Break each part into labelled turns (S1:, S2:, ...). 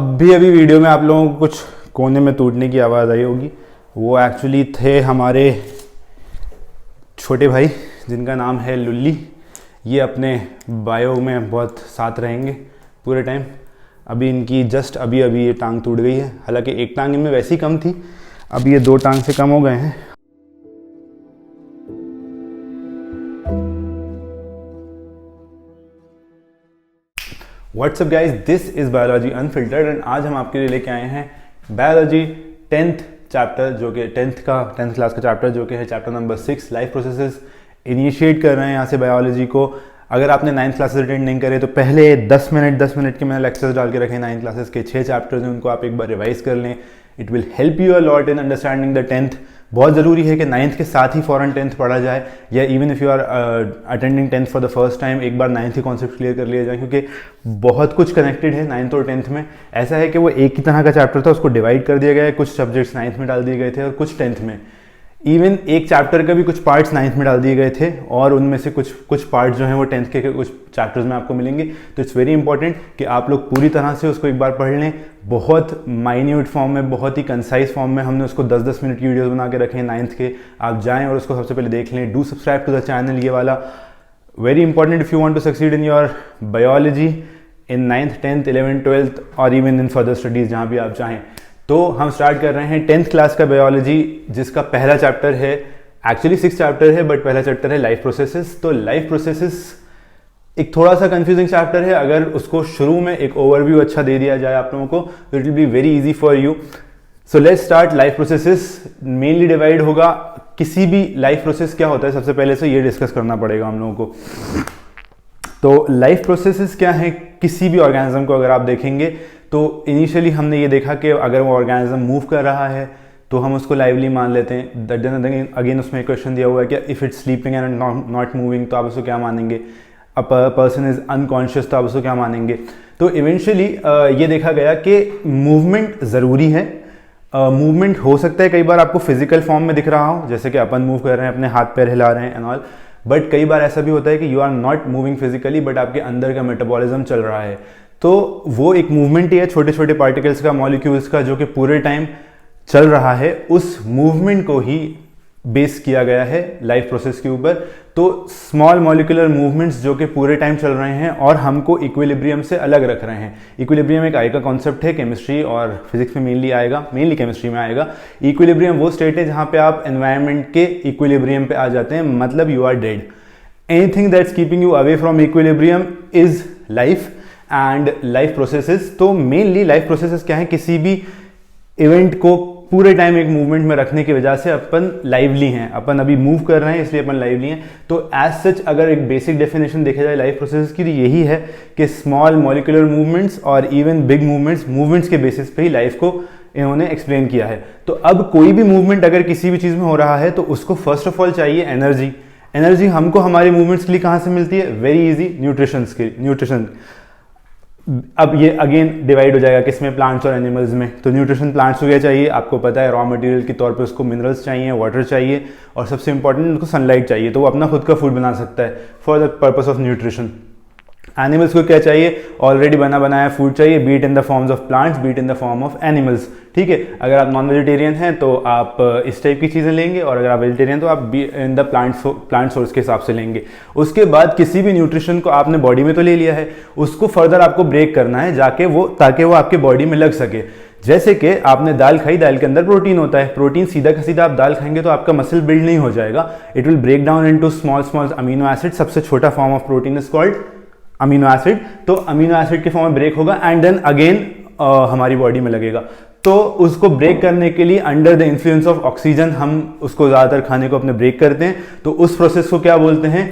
S1: अभी वीडियो में आप लोगों को कुछ कोने में टूटने की आवाज़ आई होगी। वो एक्चुअली थे हमारे छोटे भाई जिनका नाम है लुल्ली। ये अपने बायो में बहुत साथ रहेंगे पूरे टाइम। अभी इनकी जस्ट अभी ये टांग टूट गई है। हालांकि एक टांग इनमें वैसे ही कम थी, अभी ये 2 टांग से कम हो गए हैं। What's up guys, this is biology unfiltered and आज हम आपके लिए लेके आए हैं बायोलॉजी 10th चैप्टर, जो कि 10th क्लास का चैप्टर, जो कि है chapter number 6 life processes. Initiate कर रहे हैं यहाँ से बायोलॉजी को। अगर आपने 9th क्लासेस अटेंड नहीं करे तो पहले 10 मिनट के मैंने लेक्चर्स डाल के रखे। 9th क्लासेस के 6 चैप्टर्स हैं, उनको आप एक बार रिवाइज कर लें। It will help you a lot in understanding the 10th। बहुत ज़रूरी है कि 9th के साथ ही फ़ौरन 10th पढ़ा जाए, या even if you are attending 10th for the first time, एक बार 9th के कॉन्सेप्ट क्लियर कर लिया जाए, क्योंकि बहुत कुछ कनेक्टेड है 9th और 10th में। ऐसा है कि वो एक ही तरह का चैप्टर था, उसको डिवाइड कर दिया गया है। कुछ सब्जेक्ट्स 9th में डाल दिए गए थे और कुछ 10th में। इवन एक चैप्टर का भी कुछ पार्ट्स 9th में डाल दिए गए थे और उनमें से कुछ पार्ट्स जो हैं वो 10th के कुछ चैप्टर्स में आपको मिलेंगे। तो इट्स वेरी इंपॉर्टेंट कि आप लोग पूरी तरह से उसको एक बार पढ़ लें। बहुत माइन्यूट फॉर्म में, बहुत ही कंसाइज फॉर्म में हमने उसको 10-10 मिनट की वीडियोस बना के रखे हैं 9th के। आप जाएं और उसको सबसे पहले देख लें। Do subscribe to the channel, ये वाला very important if you want to succeed in your biology in 9th, 10th, 11th, 12th और इवन इन फर्दर स्टडीज़, जहाँ भी आप चाहें। तो हम स्टार्ट कर रहे हैं 10th क्लास का बायोलॉजी, जिसका पहला चैप्टर है, एक्चुअली 6 चैप्टर है, बट पहला चैप्टर है लाइफ प्रोसेसेस। तो लाइफ प्रोसेसेस एक थोड़ा सा कंफ्यूजिंग चैप्टर है। अगर उसको शुरू में एक ओवरव्यू अच्छा दे दिया जाए आप लोगों को, तो it will be very easy for you. So let's start. Life processes mainly divide होगा। किसी भी लाइफ प्रोसेस क्या होता है, सबसे पहले से ये डिस्कस करना पड़ेगा हम लोगों को। तो लाइफ प्रोसेसेस क्या है, किसी भी ऑर्गेनिज्म को अगर आप देखेंगे तो इनिशियली हमने ये देखा कि अगर वो ऑर्गेनिज्म मूव कर रहा है तो हम उसको लाइवली मान लेते हैं। देन अगेन उसमें एक क्वेश्चन दिया हुआ है कि if it's sleeping and not moving, तो आप उसको क्या मानेंगे। अ पर्सन इज अनकॉन्शियस, तो आप उसको क्या मानेंगे। तो इवेंचुअली ये देखा गया कि मूवमेंट ज़रूरी है। मूवमेंट हो सकता है कई बार आपको फिजिकल फॉर्म में दिख रहा हो, जैसे कि अपन मूव कर रहे हैं, अपने हाथ पैर हिला रहे हैं एंड ऑल। बट कई बार ऐसा भी होता है कि you are not moving physically, but आपके अंदर का मेटाबॉलिज्म चल रहा है। तो वो एक मूवमेंट ही है, छोटे छोटे पार्टिकल्स का, मॉलिक्यूल्स का, जो कि पूरे टाइम चल रहा है। उस मूवमेंट को ही बेस किया गया है लाइफ प्रोसेस के ऊपर। तो स्मॉल मॉलिक्यूलर मूवमेंट्स जो कि पूरे टाइम चल रहे हैं और हमको इक्विलिब्रियम से अलग रख रहे हैं। इक्विलिब्रियम एक आएगा कॉन्सेप्ट है, केमिस्ट्री और फिजिक्स में मेनली आएगा, मेनली केमिस्ट्री में आएगा। इक्विलिब्रियम वो स्टेट है जहां पे आप एनवायरनमेंट के इक्विलिब्रियम पे आ जाते हैं, मतलब you are dead. Anything that's keeping you away from equilibrium is life and life processes. तो मेनली लाइफ प्रोसेसेस क्या है, किसी भी इवेंट को पूरे टाइम एक मूवमेंट में रखने की वजह से अपन लाइवली हैं, अपन अभी मूव कर रहे हैं इसलिए अपन लाइवली हैं। तो एज सच अगर एक बेसिक डेफिनेशन देखा जाए लाइफ प्रोसेस की, तो यही है कि स्मॉल मॉलिक्यूलर मूवमेंट्स और इवन बिग मूवमेंट्स के बेसिस पे ही लाइफ को इन्होंने एक्सप्लेन किया है। तो अब कोई भी मूवमेंट अगर किसी भी चीज़ में हो रहा है तो उसको फर्स्ट ऑफ ऑल चाहिए एनर्जी। एनर्जी हमको हमारे मूवमेंट्स के लिए कहाँ से मिलती है, वेरी इजी, न्यूट्रिशन। अब ये अगेन डिवाइड हो जाएगा किसमें, प्लांट्स और एनिमल्स में। तो न्यूट्रिशन प्लांट्स को क्या चाहिए, आपको पता है, रॉ मटेरियल के तौर पे उसको मिनरल्स चाहिए, वाटर चाहिए और सबसे इंपॉर्टेंट उनको सनलाइट चाहिए। तो वो अपना खुद का फूड बना सकता है for the purpose of nutrition. Animals को क्या चाहिए, ऑलरेडी बना बनाया फूड चाहिए, be it in the forms of plants, be it in the form of animals. ठीक है, अगर आप नॉन वेजिटेरियन हैं तो आप इस टाइप की चीज़ें लेंगे, और अगर आप वेजिटेरियन तो आप इन द प्लांट सोर्स के हिसाब से लेंगे। उसके बाद किसी भी न्यूट्रिशन को आपने बॉडी में तो ले लिया है, उसको फर्दर आपको ब्रेक करना है जाके वो, ताकि वो आपके बॉडी में लग सके। जैसे कि आपने दाल खाई, दाल के अंदर प्रोटीन होता है। प्रोटीन सीधा का सीधा आप दाल खाएंगे तो आपका मसल बिल्ड नहीं हो जाएगा। It will break down into small amino acid. सबसे छोटा form of protein is called amino acid. तो अमीनो एसिड के फॉर्म में ब्रेक होगा एंड देन अगेन हमारी बॉडी में लगेगा। तो उसको ब्रेक करने के लिए under the influence of oxygen हम उसको ज़्यादातर खाने को अपने ब्रेक करते हैं। तो उस प्रोसेस को क्या बोलते हैं,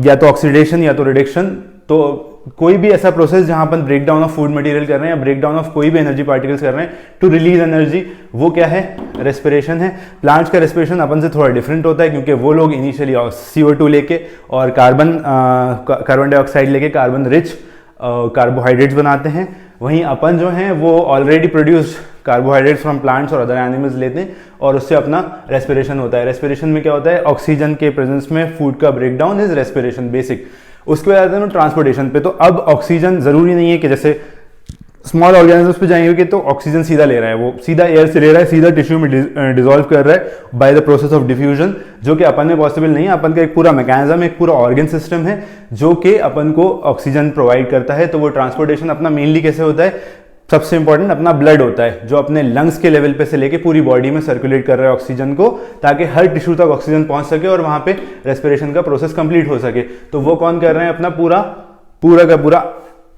S1: या तो ऑक्सीडेशन या तो रिडक्शन। तो कोई भी ऐसा प्रोसेस जहां अपन break down of food material कर रहे हैं या ब्रेक डाउन ऑफ कोई भी एनर्जी पार्टिकल्स कर रहे हैं टू रिलीज एनर्जी, वो क्या है, रेस्पिरेशन है। प्लांट्स का रेस्पिरेशन अपन से थोड़ा डिफरेंट होता है, क्योंकि वो लोग इनिशियली CO2 लेके और कार्बन डाइऑक्साइड लेके कार्बन रिच कार्बोहाइड्रेट्स बनाते हैं। वहीं अपन जो हैं वो already produced carbohydrates from plants और अदर एनिमल्स लेते हैं और उससे अपना रेस्पिरेशन होता है। रेस्पिरेशन में क्या होता है, ऑक्सीजन के प्रेजेंस में फूड का break down is respiration basic. उसके बाद आते हैं ट्रांसपोर्टेशन पे। तो अब ऑक्सीजन जरूरी नहीं है कि जैसे स्मॉल ऑर्गेनिजम्स पे जाएंगे तो ऑक्सीजन सीधा ले रहा है, वो सीधा एयर से ले रहा है, सीधा टिश्यू में डिसॉल्व कर रहा है by the process of diffusion, जो कि अपन में पॉसिबल नहीं है। अपन का एक पूरा मैकेनिज्म, एक पूरा ऑर्गन सिस्टम है जो कि अपन को ऑक्सीजन प्रोवाइड करता है। तो वो ट्रांसपोर्टेशन अपना मेनली कैसे होता है, सबसे इंपॉर्टेंट अपना ब्लड होता है, जो अपने लंग्स के लेवल पे से लेके पूरी बॉडी में सर्कुलेट कर रहा है ऑक्सीजन को, ताकि हर टिश्यू तक ऑक्सीजन पहुंच सके और वहां पे रेस्पिरेशन का प्रोसेस कंप्लीट हो सके। तो वो कौन कर रहे हैं, अपना पूरा का पूरा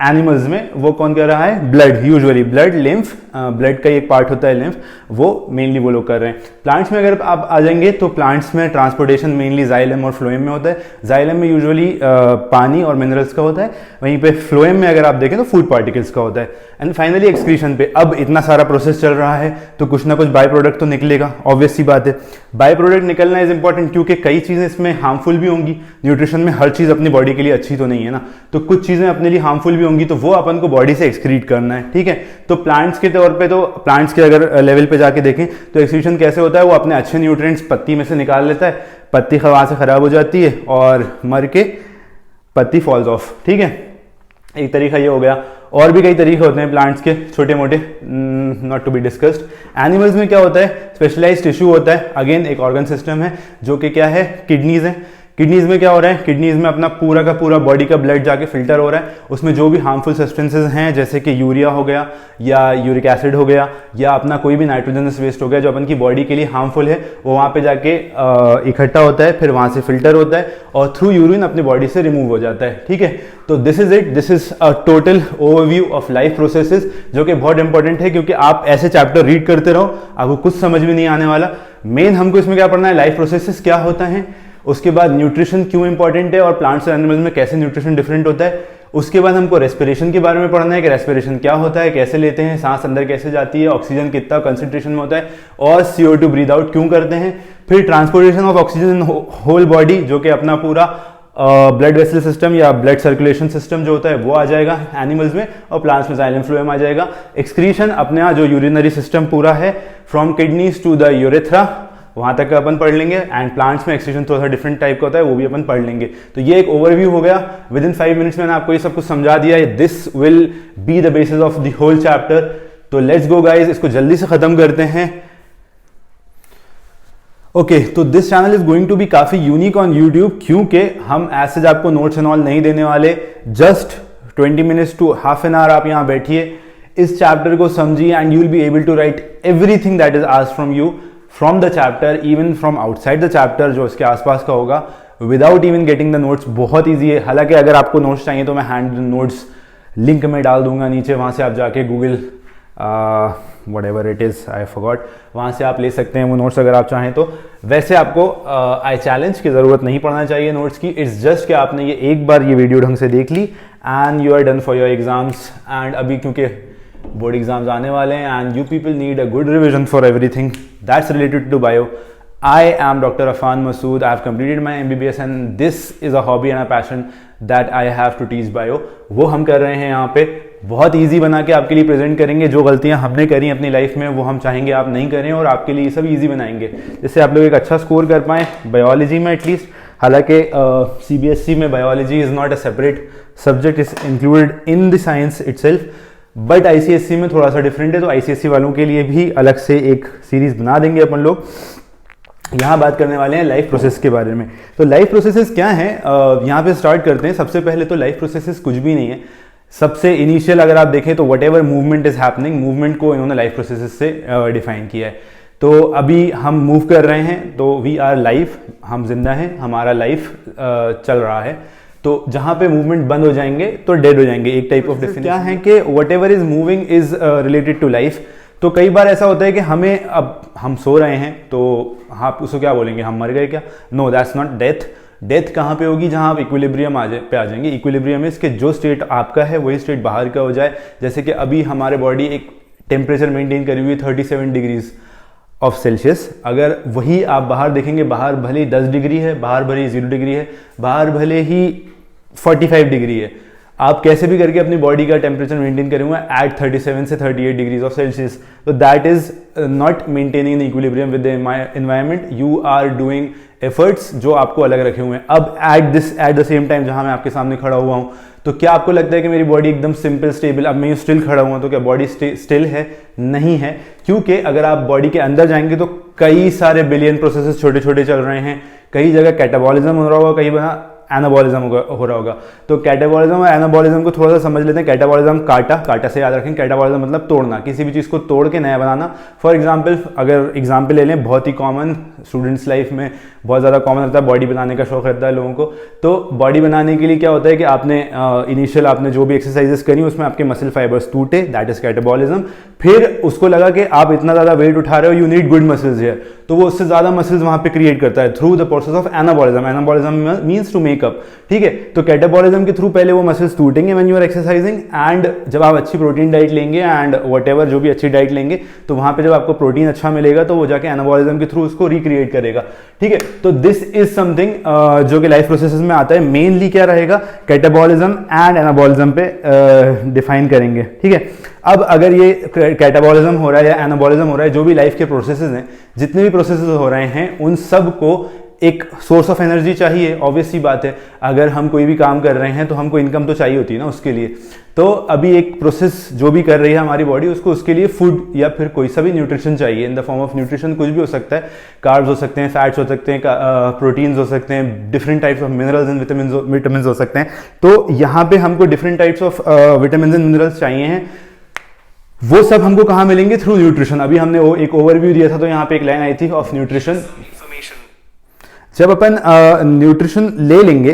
S1: एनिमल्स में वो कौन कर रहा है, blood, usually blood, lymph, blood का एक पार्ट होता है लिम्फ, वो मेनली वो लोग कर रहे हैं। प्लांट्स में अगर आप आ जाएंगे तो प्लांट्स में ट्रांसपोर्टेशन मेनली जाइलम और फ्लोएम में होता है। जाइलम में यूजुअली पानी और मिनरल्स का होता है, वहीं पे फ्लोएम में अगर आप देखें तो फूड पार्टिकल्स का होता है। एंड फाइनली एक्सक्रीशन पे, अब इतना सारा प्रोसेस चल रहा है तो कुछ ना कुछ बाय प्रोडक्ट तो निकलेगा, ऑब्वियस सी बात है। बाय प्रोडक्ट निकलना इज इंपॉर्टेंट क्योंकि कई चीजें इसमें हार्मफुल भी होंगी। न्यूट्रिशन में हर चीज अपनी बॉडी के लिए अच्छी तो नहीं है ना, तो कुछ चीजें अपने लिए हार्मफुल भी होंगी, तो वो अपन को बॉडी से एक्सक्रीट करना है, ठीक है। तो प्लांट्स के तौर पे, तो प्लांट्स के अगर लेवल पे जाके देखें तो एक्सक्रीशन कैसे होता है, वो अपने अच्छे न्यूट्रिएंट्स पत्ती में से निकाल लेता है, पत्ती वहां से खराब हो जाती है और मर के पत्ती फॉल्स ऑफ, ठीक है। एक तरीका ये हो गया, और भी कई तरीके होते हैं प्लांट्स के छोटे मोटे, not to be discussed. Animals में क्या होता है, स्पेशलाइज्ड टिश्यू होता है, अगेन एक ऑर्गन सिस्टम है जो कि क्या है, किडनीज है। किडनीज में क्या हो रहा है, किडनीज में अपना पूरा का पूरा बॉडी का ब्लड जाके फिल्टर हो रहा है, उसमें जो भी हार्मफुल सब्सटेंसेस हैं जैसे कि यूरिया हो गया या यूरिक एसिड हो गया या अपना कोई भी नाइट्रोजनस वेस्ट हो गया जो अपन की बॉडी के लिए हार्मफुल है, वो वहाँ पे जाके इकट्ठा होता है, फिर वहाँ से फिल्टर होता है और थ्रू यूरिन अपनी बॉडी से रिमूव हो जाता है, ठीक है। तो this is it, this is a total overview of life processes, जो कि बहुत इंपॉर्टेंट है क्योंकि आप ऐसे चैप्टर रीड करते रहो आपको कुछ समझ में नहीं आने वाला। मेन हमको इसमें क्या पढ़ना है, लाइफ प्रोसेसेस क्या होता है, उसके बाद न्यूट्रिशन क्यों इंपॉर्टेंट है और प्लांट्स और एनिमल्स में कैसे न्यूट्रिशन डिफरेंट होता है, उसके बाद हमको रेस्पिरेशन के बारे में पढ़ना है कि रेस्पिरेशन क्या होता है, कैसे लेते हैं, सांस अंदर कैसे जाती है, ऑक्सीजन कितना कंसंट्रेशन में होता है और CO2 ब्रीथ आउट क्यों करते हैं। फिर transportation of oxygen whole body, जो कि अपना पूरा ब्लड वेसल सिस्टम या ब्लड सर्कुलेशन सिस्टम जो होता है वो आ जाएगा एनिमल्स में, और प्लांट्स में जाइलम फ्लोएम आ जाएगा। एक्सक्रीशन अपने यहाँ जो यूरिनरी सिस्टम पूरा है from kidneys to the urethra, वहां तक अपन पढ़ लेंगे। एंड प्लांट्स में एक्सक्रीशन थोड़ा सा डिफरेंट टाइप का होता है, वो भी अपन पढ़ लेंगे। तो ये एक ओवरव्यू हो गया, विद इन 5 मिनट्स मैंने आपको ये सब कुछ समझा दिया। This will be the basis of the whole chapter. तो लेट्स गो गाइज, इसको जल्दी से खत्म करते हैं। ओके, तो this channel is going to be काफी यूनिक ऑन यूट्यूब, क्योंकि हम ऐसे आपको नोट्स एंड ऑल नहीं देने वाले। Just 20 minutes to half an hour आप यहाँ बैठिए, इस चैप्टर को समझिए and you will be able to write everything that is asked from you from the chapter, even from outside the chapter जो इसके आसपास का होगा, without even getting the notes. बहुत ईजी है। हालांकि अगर आपको नोट्स चाहिए तो मैं हैंड नोट्स लिंक में डाल दूंगा नीचे, वहाँ से आप जाके Google whatever it is I forgot, वहाँ से आप ले सकते हैं वो नोट्स अगर आप चाहें तो। वैसे आपको आई चैलेंज की ज़रूरत नहीं पड़ना चाहिए नोट्स की। इट्स जस्ट कि आपने ये एक बार ये वीडियो ढंग से देख ली and you are done for your exams. And अभी क्योंकि बोर्ड एग्जाम्स आने वाले हैं and you people need a good revision for everything that's related to bio. I am Dr. Afan Masood. I have completed my MBBS and this is a hobby and a passion that I have to teach bio. वो हम कर रहे हैं यहाँ पे, बहुत easy बना के आपके लिए प्रेजेंट करेंगे। जो गलतियाँ हमने करी अपनी लाइफ में वो हम चाहेंगे आप नहीं करें और आपके लिए सब इजी बनाएंगे, जिससे आप लोग एक अच्छा स्कोर कर पाएँ बायोलॉजी में एटलीस्ट। हालांकि CBSE में biology is not a separate subject, is included in the science itself, but ICSE में थोड़ा सा डिफरेंट है। तो ICSE वालों के लिए भी अलग से एक सीरीज बना देंगे अपन लोग। यहाँ बात करने वाले हैं लाइफ प्रोसेस के बारे में। तो लाइफ प्रोसेसेस क्या हैं, यहाँ पे स्टार्ट करते हैं। सबसे पहले तो लाइफ प्रोसेसेस कुछ भी नहीं है। सबसे इनिशियल अगर आप देखें तो whatever movement is happening, movement को इन्होंने लाइफ प्रोसेसेस से डिफाइन किया है। तो अभी हम मूव कर रहे हैं तो वी आर लाइफ, हम जिंदा हैं, हमारा लाइफ चल रहा है। तो जहाँ पे मूवमेंट बंद हो जाएंगे तो डेड हो जाएंगे। एक टाइप ऑफ डिफरेंस क्या है कि whatever is moving is related to life. तो कई बार ऐसा होता है कि हमें, अब हम सो रहे हैं तो आप उसको क्या बोलेंगे, हम मर गए क्या? No, that's not death. Death कहाँ पे होगी? जहाँ आप इक्विलिब्रियम पे आ जाएंगे। इक्विलिब्रियम इज कि जो स्टेट आपका है वही स्टेट बाहर का हो जाए। जैसे कि अभी हमारे बॉडी एक टेम्परेचर मेंटेन करी हुई है 37 डिग्रीज ऑफ सेल्सियस। अगर वही आप बाहर देखेंगे, बाहर भले ही 10 डिग्री है, बाहर भले ही 0 डिग्री है, बाहर भले ही 45 डिग्री है, आप कैसे भी करके अपनी बॉडी का टेम्परेचर मेंटेन करेंगे एट 37 से 38 डिग्रीज ऑफ सेल्सियस, तो that is not maintaining the equilibrium with the environment, you are doing efforts जो आपको अलग रखे हुए हैं। अब एट द सेम टाइम जहां मैं आपके सामने खड़ा हुआ हूं, तो क्या आपको लगता है कि मेरी बॉडी एकदम सिंपल स्टेबल, अब मैं स्टिल खड़ा हुआ, तो क्या बॉडी स्टिल है? नहीं है, क्योंकि अगर आप बॉडी के अंदर जाएंगे तो कई सारे बिलियन प्रोसेसेस छोटे छोटे चल रहे हैं, कई जगह कैटाबॉलिज्म हो रहा होगा, कई जगह एनाबॉलिज्म हो रहा होगा। तो कैटाबॉलिज्म और एनाबॉलिज्म को थोड़ा सा समझ लेते हैं। कैटाबॉलिज्म काटा से याद रखें, कैटाबॉलिज्म मतलब तोड़ना, किसी भी चीज़ को तोड़ के नया बनाना। फॉर एग्जांपल, अगर एग्जांपल ले लें, बहुत ही कॉमन स्टूडेंट्स लाइफ में बहुत ज़्यादा कॉमन रहता है, बॉडी बनाने का शौक रहता है लोगों को। तो बॉडी बनाने के लिए क्या होता है कि आपने इनिशियल आपने जो भी एक्सरसाइजेस करी उसमें आपके मसल फाइबर्स टूटे, दैट इज कैटाबॉलिज्म। फिर उसको लगा कि आप इतना ज़्यादा वेट उठा रहे हो, you need good muscles here, तो वो उससे ज़्यादा मसल्स वहाँ पे क्रिएट करता है through the process of anabolism. Anabolism means to make up, ठीक है। तो कैटाबॉलिज्म के थ्रू पहले वो मसल्स टूटेंगे when you are exercising, and जब आप अच्छी प्रोटीन डाइट लेंगे एंड व्हाटएवर जो भी अच्छी डाइट लेंगे, तो वहाँ पे जब आपको प्रोटीन अच्छा मिलेगा तो वो जाके एनाबॉलिज्म के थ्रू उसको रिक्रिएट करेगा, ठीक है। तो दिस इज समथिंग जो कि लाइफ प्रोसेसेस में आता है। मेनली क्या रहेगा, कैटाबॉलिज्म एंड एनाबॉलिज्म पे डिफाइन करेंगे, ठीक है। अब अगर ये कैटाबॉलिज्म हो रहा है या एनाबॉलिज्म हो रहा है, जो भी लाइफ के प्रोसेसेस हैं, जितने भी प्रोसेसेस हो रहे हैं, उन सब को एक सोर्स ऑफ एनर्जी चाहिए, ऑब्वियस सी बात है। अगर हम कोई भी काम कर रहे हैं तो हमको इनकम तो चाहिए होती है ना उसके लिए। तो अभी एक प्रोसेस जो भी कर रही है हमारी बॉडी, उसको उसके लिए फूड या फिर कोई सा भी न्यूट्रिशन चाहिए, इन द फॉर्म ऑफ न्यूट्रिशन। कुछ भी हो सकता है, कार्ब्स हो सकते हैं, फैट्स हो सकते हैं, प्रोटीन्स हो सकते हैं, different types of minerals and vitamin हो सकते हैं। तो यहाँ पे हमको different types of vitamin and minerals चाहिए हैं। वो सब हमको कहाँ मिलेंगे? Through nutrition. अभी हमने वो एक ओवरव्यू दिया था, तो यहाँ पे एक लाइन आई थी ऑफ न्यूट्रिशन। जब अपन न्यूट्रिशन ले लेंगे,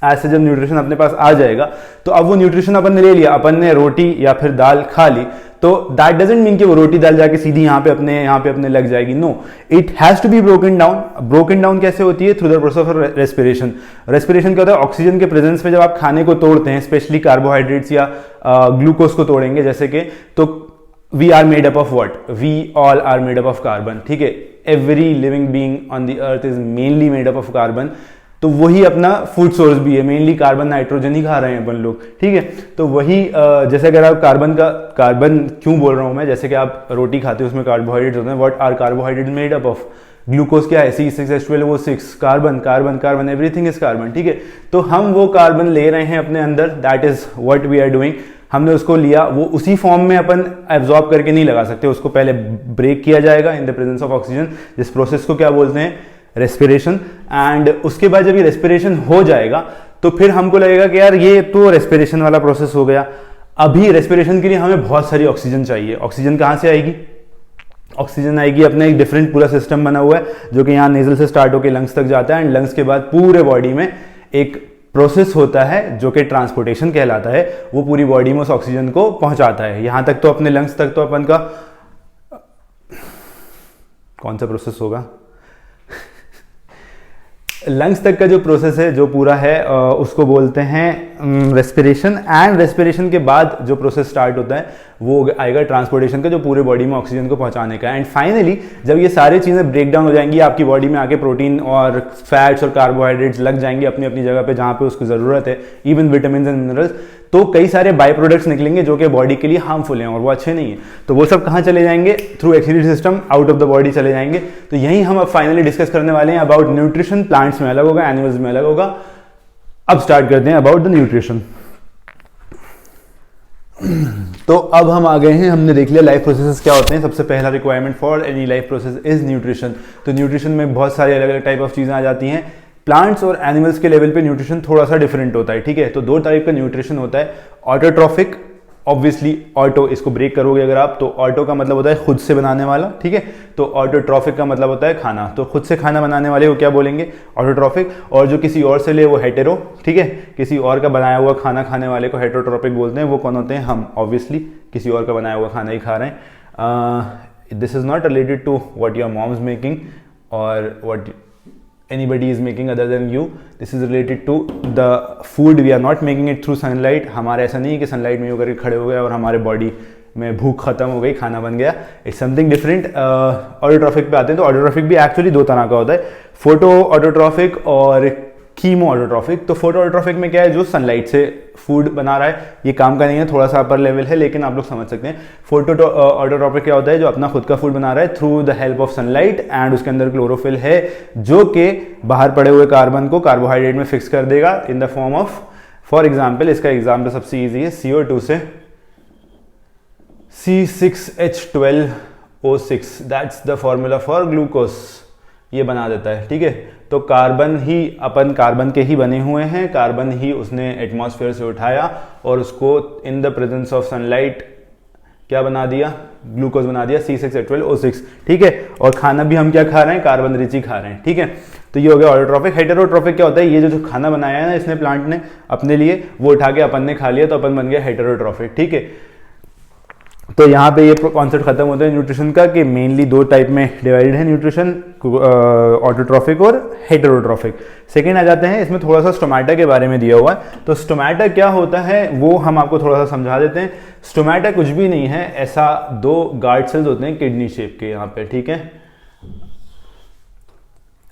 S1: ऐसे जब न्यूट्रिशन अपने पास आ जाएगा, तो अब वो न्यूट्रिशन अपन ने ले लिया, अपन ने रोटी या फिर दाल खा ली, तो दैट डजंट मीन कि वो रोटी दाल जाके सीधी यहाँ पे अपने लग जाएगी। No, it has to be broken down. Broken down कैसे होती है? Through the process of respiration. Respiration क्या होता है? ऑक्सीजन के प्रेजेंस में जब आप खाने को तोड़ते हैं, स्पेशली कार्बोहाइड्रेट्स या ग्लूकोज को तोड़ेंगे जैसे कि, तो we are made up of what? We all are made up of carbon, ठीक है। Every living being on the earth is mainly made up of carbon. तो वही अपना फूड सोर्स भी है, मेनली कार्बन नाइट्रोजन ही खा रहे हैं अपन लोग, ठीक है। तो वही जैसे अगर आप कार्बन क्यों बोल रहा हूं मैं, जैसे कि आप रोटी खाते हो उसमें कार्बोहाइड्रेट्स होते हैं, what are carbohydrate made up of? Glucose क्या है? C6H12O6, carbon, everything is carbon, ठीक है। तो हम वो कार्बन ले रहे हैं अपने अंदर, that is what we are doing. हमने उसको लिया, वो उसी फॉर्म में अपन एब्जॉर्ब करके नहीं लगा सकते, उसको पहले ब्रेक किया जाएगा इन द प्रेजेंस ऑफ ऑक्सीजन। जिस प्रोसेस को क्या बोलते हैं? रेस्पिरेशन। एंड उसके बाद जब ये रेस्पिरेशन हो जाएगा, तो फिर हमको लगेगा कि यार ये तो रेस्पिरेशन वाला प्रोसेस हो गया। अभी रेस्पिरेशन के लिए हमें बहुत सारी ऑक्सीजन चाहिए। ऑक्सीजन कहाँ से आएगी? ऑक्सीजन आएगी, अपने एक डिफरेंट पूरा सिस्टम बना हुआ है जो कि यहाँ नेजल से स्टार्ट होकर लंग्स तक जाता है, एंड लंग्स के बाद पूरे बॉडी में एक प्रोसेस होता है जो कि ट्रांसपोर्टेशन कहलाता है। वो पूरी बॉडी में उस ऑक्सीजन को पहुंचाता है। यहां तक तो अपने लंग्स तक तो अपन का कौन सा प्रोसेस होगा? लंग्स तक का जो प्रोसेस है, जो पूरा है, उसको बोलते हैं रेस्पिरेशन। एंड रेस्पिरेशन के बाद जो प्रोसेस स्टार्ट होता है वो आएगा ट्रांसपोर्टेशन का, जो पूरे बॉडी में ऑक्सीजन को पहुंचाने का। एंड फाइनली जब ये सारी चीज़ें ब्रेक डाउन हो जाएंगी, आपकी बॉडी में आके प्रोटीन और फैट्स और कार्बोहाइड्रेट्स लग जाएंगे अपनी अपनी जगह पे जहाँ पे उसकी ज़रूरत है, इवन विटामिन एंड मिनरल्स, तो कई सारे बाई प्रोडक्ट्स निकलेंगे जो कि बॉडी के लिए हार्मफुल हैं और वो अच्छे नहीं है। तो वो सब कहाँ चले जाएंगे? Through excretory system, out of the body चले जाएंगे। तो यही हम अब फाइनली डिस्कस करने वाले हैं अबाउट न्यूट्रिशन। प्लांट्स में अलग होगा, एनिमल्स में अलग होगा। अब स्टार्ट करते हैं अबाउट द न्यूट्रिशन। तो अब हम आ गए हैं, हमने देख लिया लाइफ प्रोसेसेस क्या होते हैं। सबसे पहला requirement for any life process is nutrition. तो न्यूट्रिशन में बहुत सारी अलग अलग टाइप ऑफ चीज़ें आ जाती हैं। प्लांट्स और एनिमल्स के लेवल पे न्यूट्रिशन थोड़ा सा डिफरेंट होता है, ठीक है। तो दो टाइप का न्यूट्रिशन होता है, ऑटोट्रॉफिक, ऑब्वियसली ऑटो, इसको ब्रेक करोगे अगर आप, तो ऑटो का मतलब होता है खुद से बनाने वाला, ठीक है। तो ऑटोट्रॉफिक का मतलब होता है खाना, तो खुद से खाना बनाने वाले को क्या बोलेंगे? ऑटोट्रॉफिक। और जो किसी और से ले वो हेटेरो, ठीक है। किसी और का बनाया हुआ खाना खाने वाले को हेटेरोट्रॉपिक बोलते हैं। वो कौन होते हैं? हम, ऑब्वियसली किसी और का बनाया हुआ खाना ही खा रहे हैं। This is not related to what your mom is making और what anybody is making other than you. This is related to the food. We are not making it through sunlight. हमारा ऐसा नहीं है कि सनलाइट में होकर खड़े हो गए और हमारे बॉडी में भूख खत्म हो गई, खाना बन गया। It's something different. ऑटोट्रॉफिक पे आते हैं, तो ऑटोट्रॉफिक भी एक्चुअली दो तरह का होता है, फोटो ऑटोट्रॉफिक और कीमो ऑटोट्रॉफिक। तो फोटो ऑटोट्रॉफिक में क्या है, जो सनलाइट से फूड बना रहा है, ये काम का नहीं है, थोड़ा सा अपर लेवल है, लेकिन आप लोग समझ सकते हैं। फोटो ऑटोट्रॉफिक क्या होता है, जो अपना खुद का फूड बना रहा है through the help of sunlight, and उसके अंदर क्लोरोफिल है जो कि बाहर पड़े हुए कार्बन को कार्बोहाइड्रेट में फिक्स कर देगा इन the form of, for example, इसका एग्जाम्पल सबसे ईजी है, CO2 से C6H12O6, that's the formula for glucose, ये बना देता है। ठीक है, तो कार्बन ही, अपन कार्बन के ही बने हुए हैं, कार्बन ही उसने एटमॉस्फेयर से उठाया और उसको इन द प्रेजेंस ऑफ सनलाइट क्या बना दिया, ग्लूकोज बना दिया, C6H12O6। ठीक है, और खाना भी हम क्या खा रहे हैं, कार्बन रिच ही खा रहे हैं। ठीक है, तो ये हो गया ऑटोट्रॉफिक। हेटेरोट्रॉफिक क्या होता है, ये जो खाना बनाया है ना इसने प्लांट ने अपने लिए, वो उठा के अपन ने खा लिया, तो अपन बन गया हेटेरोट्रॉफिक। ठीक है, तो यहाँ पे ये कॉन्सेप्ट खत्म होता है न्यूट्रिशन का, कि मेनली दो टाइप में डिवाइडेड है न्यूट्रिशन, ऑटोट्रॉफिक और हेटेरोट्रॉफिक। सेकेंड आ जाते हैं, इसमें थोड़ा सा स्टोमेटा के बारे में दिया हुआ है। तो स्टोमेटा क्या होता है वो हम आपको थोड़ा सा समझा देते हैं। स्टोमेटा कुछ भी नहीं है, ऐसा दो गार्ड सेल्स होते हैं किडनी शेप के यहाँ पे। ठीक है,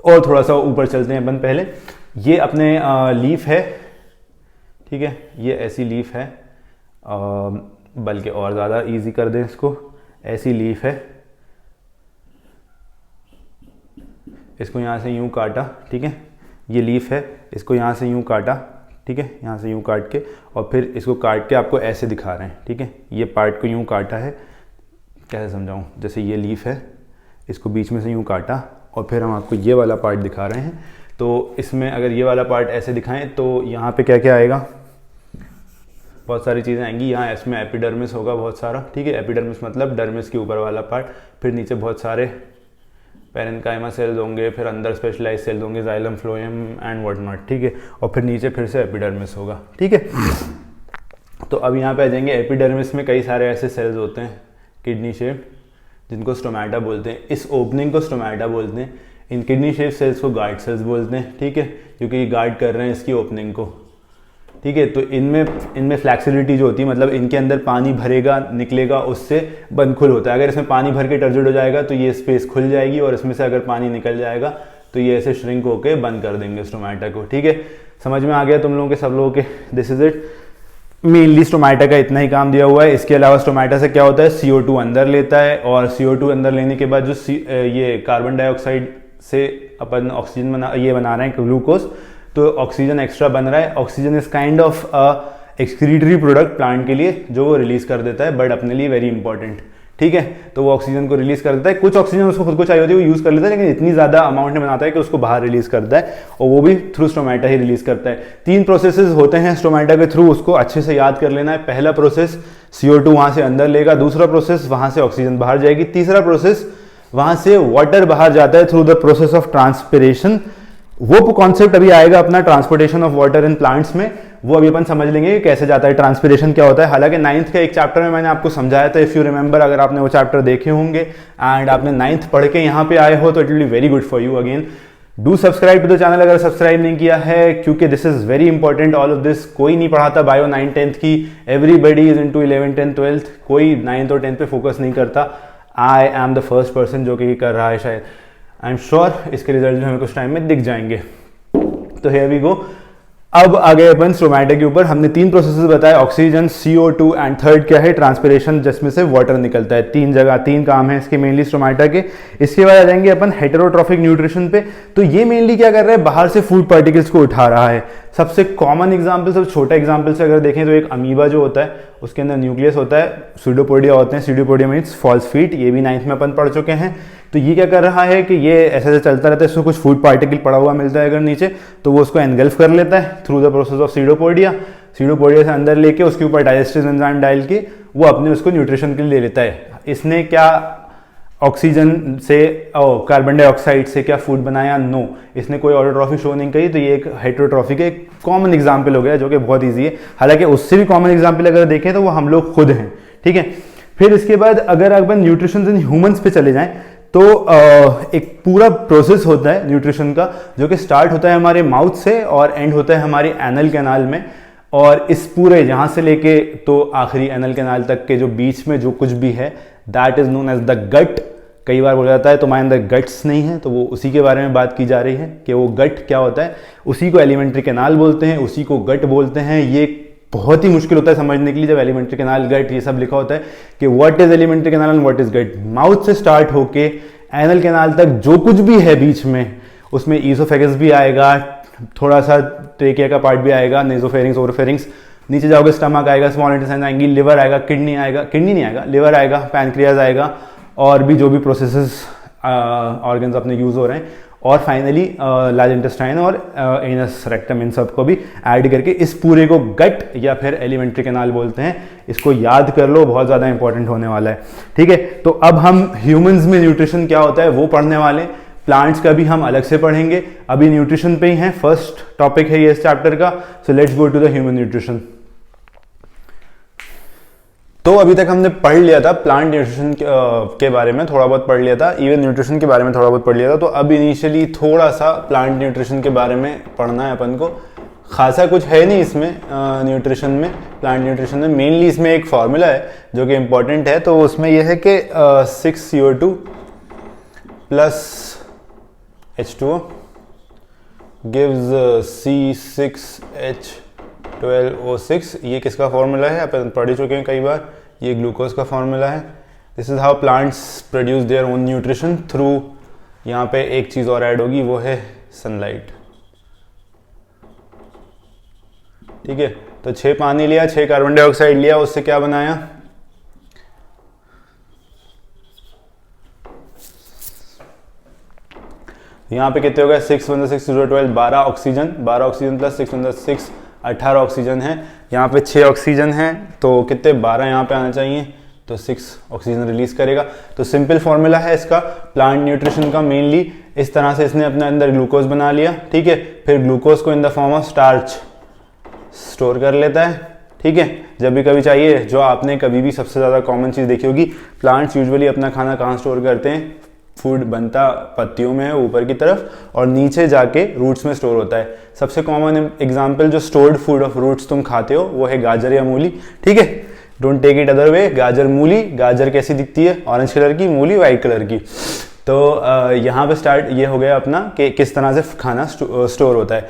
S1: और थोड़ा सा ऊपर चलते हैं अपन पहले, ये अपने लीफ है। ठीक है, ये ऐसी लीफ है, बल्कि और ज़्यादा इजी कर दें इसको, ऐसी लीफ है, इसको यहाँ से यूँ काटा। ठीक है, ये लीफ है, इसको यहाँ से यूँ काटा। ठीक है, यहाँ से यूँ काट के, और फिर इसको काट के आपको ऐसे दिखा रहे हैं। ठीक है, ये पार्ट को यूँ काटा है, कैसे समझाऊँ, जैसे ये लीफ है, इसको बीच में से यूँ काटा, और फिर हम आपको ये वाला पार्ट दिखा रहे हैं। तो इसमें अगर ये वाला पार्ट ऐसे दिखाएं तो यहाँ पे क्या क्या आएगा, बहुत सारी चीज़ें आएंगी। यहाँ इसमें एपिडर्मिस होगा बहुत सारा। ठीक है, एपिडर्मिस मतलब डर्मिस के ऊपर वाला पार्ट, फिर नीचे बहुत सारे पेरेन्काइमा सेल्स होंगे, फिर अंदर स्पेशलाइज सेल्स होंगे, xylem phloem and what not. ठीक है, और फिर नीचे फिर से एपिडर्मिस होगा। ठीक है, तो अब यहाँ पे आ जाएंगे, एपिडर्मिस में कई सारे ऐसे सेल्स होते हैं किडनी शेप, जिनको स्टोमेटा बोलते हैं। इस ओपनिंग को स्टोमेटा बोलते हैं, इन किडनी शेप सेल्स को गार्ड सेल्स बोलते हैं। ठीक है, क्योंकि ये गार्ड कर रहे हैं इसकी ओपनिंग को। ठीक है, तो इनमें फ्लैक्सिबिलिटी जो होती है, मतलब इनके अंदर पानी भरेगा निकलेगा, उससे बंद खुल होता है। अगर इसमें पानी भर के टर्जिड हो जाएगा तो ये स्पेस खुल जाएगी, और इसमें से अगर पानी निकल जाएगा तो ये ऐसे श्रिंक होके बंद कर देंगे स्टोमेटा को। ठीक है, समझ में आ गया तुम लोगों के, सब लोगों के, this is it. Mainly stomata का इतना ही काम दिया हुआ है। इसके अलावा स्टोमेटा से क्या होता है, CO2 अंदर लेता है, और CO2 अंदर लेने के बाद जो ये कार्बन डाइऑक्साइड से अपन ऑक्सीजन बना रहे हैं ग्लूकोज, तो ऑक्सीजन एक्स्ट्रा बन रहा है। Oxygen is kind of excretory product plant के लिए, जो वो रिलीज कर देता है, बट अपने लिए वेरी इंपॉर्टेंट। ठीक है, तो वो ऑक्सीजन को रिलीज कर देता है। कुछ ऑक्सीजन उसको खुद को चाहिए होती है, वो यूज कर लेता है, लेकिन इतनी ज्यादा अमाउंट में बनाता है कि उसको बाहर रिलीज करता है, और वो भी थ्रू स्टोमेटा ही रिलीज करता है। 3 प्रोसेसेस होते हैं स्टोमेटा के थ्रू, उसको अच्छे से याद कर लेना है। पहला प्रोसेस CO2 वहां से अंदर लेगा, दूसरा प्रोसेस वहां से ऑक्सीजन बाहर जाएगी, तीसरा प्रोसेस वहां से वाटर बाहर जाता है through the process of transpiration. वो कॉन्सेप्ट अभी आएगा अपना, transportation of water in plants में, वो अभी अपन समझ लेंगे कि कैसे जाता है, ट्रांसपिरेशन क्या होता है। हालांकि 9th के एक चैप्टर में मैंने आपको समझाया था, इफ यू रिमेंबर, अगर आपने वो चैप्टर देखे होंगे एंड आपने 9th पढ़ के यहाँ पे आए हो, तो it will be very good for you. Again do subscribe to the channel अगर सब्सक्राइब नहीं किया है, क्योंकि this is very important. All of this कोई नहीं पढ़ाता बायो 9th 10th की, everybody is into 11th 10th 12th, कोई 9th और 10th पे फोकस नहीं करता। I am the first person जो कि कर रहा है, शायद आई एम श्योर इसके रिजल्ट हमें कुछ टाइम में दिख जाएंगे। तो हियर वी गो, अब आ गए अपन स्टोमेटा के ऊपर। हमने 3 प्रोसेसेस बताए, ऑक्सीजन, CO2 एंड थर्ड क्या है, ट्रांसपिरेशन, जिसमें से वाटर निकलता है। 3 जगह 3 काम है इसके मेनली स्टोमेटा के। इसके बाद आ जाएंगे अपन हेटेरोट्रॉफिक न्यूट्रिशन पे। तो ये मेनली क्या कर रहा है, बाहर से फूड पार्टिकल्स को उठा रहा है। सबसे कॉमन एग्जाम्पल, सबसे छोटा एग्जाम्पल से अगर देखें तो एक अमीबा जो होता है, उसके अंदर न्यूक्लियस होता है, स्यूडोपोडिया होते हैं, स्यूडोपोडिया मीन्स फॉल्स फीट, ये भी 9th में अपन पढ़ चुके हैं। तो ये क्या कर रहा है कि ये ऐसे ऐसे चलता रहता है, इसको कुछ फूड पार्टिकल पड़ा हुआ मिलता है अगर नीचे, तो वो उसको एनगल्फ कर लेता है through the process of pseudopodia. Pseudopodia से अंदर लेके उसके ऊपर डाइजेस्टिव एंजाइम डाल के वो अपने उसको न्यूट्रिशन के लिए ले लेता है। इसने क्या ऑक्सीजन से कार्बन डाइऑक्साइड से क्या फूड बनाया? नो, इसने कोई ऑटोट्रॉफी शो नहीं करी। तो ये एक हेटेरोट्रॉफी का एक कॉमन एग्जाम्पल हो गया जो कि बहुत ईजी है। हालांकि उससे भी कॉमन एग्जाम्पल अगर देखें तो वो हम लोग खुद हैं। ठीक है, फिर इसके बाद अगर अपन न्यूट्रिशन इन ह्यूमंस पे चले जाएं तो एक पूरा प्रोसेस होता है न्यूट्रिशन का, जो कि स्टार्ट होता है हमारे माउथ से और एंड होता है हमारे एनल कैनाल में। और इस पूरे यहाँ से लेके तो आखिरी एनल कैनाल तक के जो बीच में जो कुछ भी है, that is known as the gut कई बार बोला जाता है तुम्हारे अंदर गट्स नहीं है, तो वो उसी के बारे में बात की जा रही है कि वो गट क्या होता है। उसी को एलिमेंट्री कैनाल बोलते हैं, उसी को गट बोलते हैं। ये बहुत ही मुश्किल होता है समझने के लिए जब एलिमेंट्री कैनाल, गट ये सब लिखा होता है कि what is alimentary canal and what is gut. Mouth से स्टार्ट होके एनल कैनाल तक जो कुछ भी है बीच में, उसमें ईसोफेगस भी आएगा, थोड़ा सा ट्रेकिया का पार्ट भी आएगा, नेजोफेरिंग्स, ओरोफेरिंग्स, नीचे जाओगे स्टमक आएगा, स्मॉल इंटेस्टाइन आएंगी, लिवर आएगा, किडनी आएगा, किडनी नहीं आएगा, लिवर आएगा, पैनक्रियाज आएगा, और भी जो भी प्रोसेसेस ऑर्गन्स अपने यूज हो रहे हैं, और फाइनली लार्ज इंटेस्टाइन और एनस रेक्टम, इन सब को भी ऐड करके इस पूरे को गट या फिर एलिमेंट्री कैनाल बोलते हैं। इसको याद कर लो, बहुत ज़्यादा इंपॉर्टेंट होने वाला है। ठीक है, तो अब हम ह्यूमंस में न्यूट्रिशन क्या होता है वो पढ़ने वाले हैं। प्लांट्स का भी हम अलग से पढ़ेंगे, अभी न्यूट्रिशन पे ही है, फर्स्ट टॉपिक है ये इस चैप्टर का। So let's go to the human nutrition. तो अभी तक हमने पढ़ लिया था प्लांट न्यूट्रिशन के बारे में, थोड़ा बहुत पढ़ लिया था, इवन न्यूट्रिशन के बारे में थोड़ा बहुत पढ़ लिया था। तो अब इनिशियली थोड़ा सा प्लांट न्यूट्रिशन के बारे में पढ़ना है अपन को। खासा कुछ है नहीं इसमें न्यूट्रिशन में, प्लांट न्यूट्रिशन में मेनली इसमें एक फार्मूला है जो कि इम्पॉर्टेंट है। तो उसमें यह है कि 6CO2 plus H2O gives C6H12O6। ये किसका फॉर्मूला है, अपन पढ़ चुके हैं कई बार, ये ग्लूकोज का फॉर्मूला है। This is how plants produce their own nutrition through, यहाँ पे एक चीज़ और ऐड होगी, वो है सनलाइट। ठीक है, तो 6 पानी लिया, 6 कार्बन डाइऑक्साइड लिया, उससे क्या बनाया, यहाँ पे कितने हो गए, 6 × 6 = 12, 12 ऑक्सीजन, 12 ऑक्सीजन प्लस 6 × 6 18 ऑक्सीजन है। यहाँ पे 6 ऑक्सीजन है, तो कितने, 12 यहाँ पे आना चाहिए, तो 6 ऑक्सीजन रिलीज करेगा। तो सिंपल फॉर्मूला है इसका प्लांट न्यूट्रिशन का। मेनली इस तरह से इसने अपने अंदर ग्लूकोज बना लिया, ठीक है, फिर ग्लूकोज को इन the form of starch store कर लेता है। ठीक है, जब भी कभी चाहिए, जो आपने कभी भी सबसे ज़्यादा कॉमन चीज़ देखी होगी, प्लांट्स यूजुअली अपना खाना कहाँ स्टोर करते हैं, फूड बनता पत्तियों में है ऊपर की तरफ, और नीचे जाके रूट्स में स्टोर होता है। सबसे कॉमन एग्जांपल जो स्टोर्ड फूड ऑफ रूट्स तुम खाते हो वो है गाजर या मूली। ठीक है, don't take it other way, गाजर मूली, गाजर कैसी दिखती है, ऑरेंज कलर की, मूली वाइट कलर की। तो यहाँ पे स्टार्ट ये हो गया अपना कि किस तरह से खाना स्टोर होता है।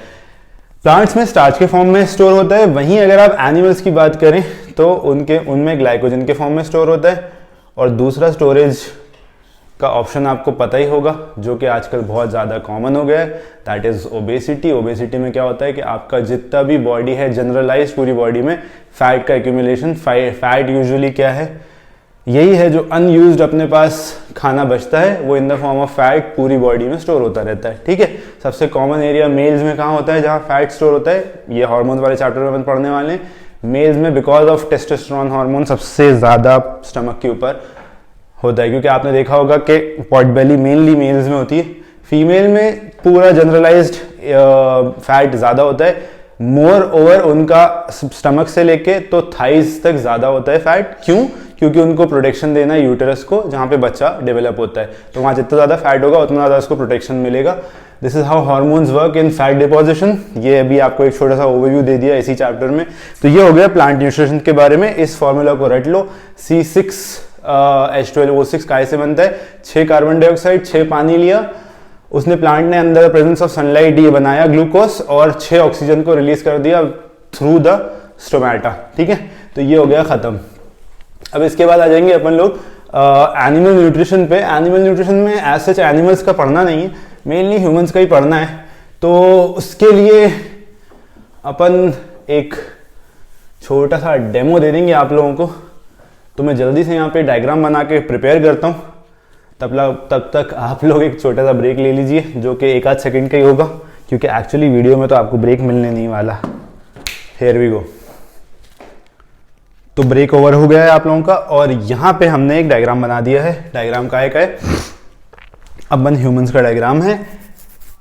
S1: प्लांट्स में स्टार्च के फॉर्म में स्टोर होता है, वहीं अगर आप एनिमल्स की बात करें तो उनमें ग्लाइकोजन के फॉर्म में स्टोर होता है। और दूसरा स्टोरेज का ऑप्शन आपको पता ही होगा, जो कि आजकल बहुत ज़्यादा कॉमन हो गया है, दैट इज़ ओबेसिटी। ओबेसिटी में क्या होता है कि आपका जितना भी बॉडी है, जनरलाइज पूरी बॉडी में फैट का एक्यूमुलेशन। फैट यूजुअली क्या है, यही है जो अनयूज्ड अपने पास खाना बचता है, वो इन द फॉर्म ऑफ फैट पूरी बॉडी में स्टोर होता रहता है। ठीक है, सबसे कॉमन एरिया मेल्स में कहाँ होता है जहाँ फैट स्टोर होता है, ये हार्मोन्स वाले चैप्टर में अपन पढ़ने वाले हैं। मेल्स में बिकॉज ऑफ टेस्टोस्टेरोन हार्मोन सबसे ज़्यादा स्टमक के ऊपर होता है, क्योंकि आपने देखा होगा कि पॉट बेली मेनली मेल्स में होती है। फीमेल में पूरा जनरलाइज्ड फैट ज़्यादा होता है, मोर ओवर उनका स्टमक से लेके तो थाइज तक ज़्यादा होता है फैट। क्यों? क्योंकि उनको प्रोटेक्शन देना है यूटेरस को, जहाँ पे बच्चा डेवलप होता है, तो वहाँ जितना ज़्यादा फैट होगा उतना ज़्यादा उसको प्रोटेक्शन मिलेगा। This is how hormones work in fat deposition. ये अभी आपको एक छोटा सा ओवरव्यू दे दिया इसी चैप्टर में। तो ये हो गया प्लांट न्यूट्रिशन के बारे में। इस फॉर्मूला को रट लो, C6H12O6 काय से बनता है, 6 कार्बन डाइऑक्साइड, 6 पानी लिया, उसने प्लांट ने अंदर प्रेजेंस ऑफ सनलाइट ये बनाया ग्लूकोज, और 6 ऑक्सीजन को रिलीज कर दिया थ्रू द स्टोमेटा। ठीक है, तो ये हो गया खत्म। अब इसके बाद आ जाएंगे अपन लोग एनिमल न्यूट्रिशन पे। एनिमल न्यूट्रिशन में एज सच एनिमल्स का पढ़ना नहीं है, मेनली ह्यूमंस का ही पढ़ना है। तो उसके लिए अपन एक छोटा सा डेमो दे देंगे आप लोगों को। तो मैं जल्दी से यहाँ पे डायग्राम बना के प्रिपेयर करता हूँ, तब तक आप लोग एक छोटा सा ब्रेक ले लीजिए, जो कि 1-8 सेकंड का ही होगा, क्योंकि एक्चुअली वीडियो में तो आपको ब्रेक मिलने नहीं वाला। Here we go. तो ब्रेक ओवर हो गया है आप लोगों का, और यहाँ पे हमने एक डायग्राम बना दिया है। डायग्राम का है अब ह्यूमंस का डायग्राम है।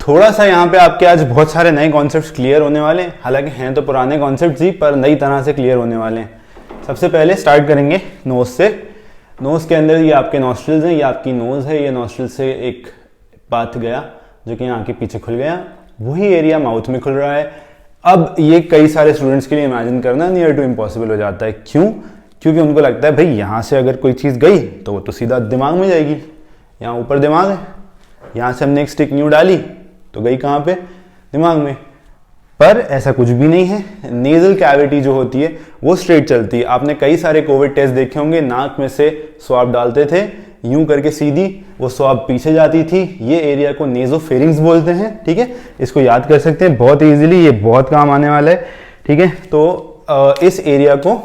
S1: थोड़ा सा यहाँ पे आपके आज बहुत सारे नए कॉन्सेप्ट्स क्लियर होने वाले हैं, हालांकि हैं तो पुराने कॉन्सेप्ट्स ही, पर नई तरह से क्लियर होने वाले हैं। सबसे पहले स्टार्ट करेंगे नोज से। नोज के अंदर ये आपके नॉस्ट्रिल्स हैं, ये आपकी नोज है, ये नॉस्ट्रिल से एक पाथ गया जो कि यहाँ के पीछे खुल गया, वही एरिया माउथ में खुल रहा है। अब ये कई सारे स्टूडेंट्स के लिए इमेजिन करना नियर टू इम्पॉसिबल हो जाता है। क्यों? क्योंकि उनको लगता है भाई यहाँ से अगर कोई चीज़ गई तो वो तो सीधा दिमाग में जाएगी, यहाँ ऊपर दिमाग है, यहाँ से हमने एक स्टिक न्यू डाली तो गई कहाँ पे, दिमाग में। पर ऐसा कुछ भी नहीं है। नेजल कैविटी जो होती है वो स्ट्रेट चलती है। आपने कई सारे कोविड टेस्ट देखे होंगे, नाक में से स्वाब डालते थे यूं करके सीधी, वो स्वाब पीछे जाती थी। ये एरिया को नेजोफेरिंग्स बोलते हैं, ठीक है। इसको याद कर सकते हैं बहुत इजीली, ये बहुत काम आने वाला है, ठीक है। तो इस एरिया को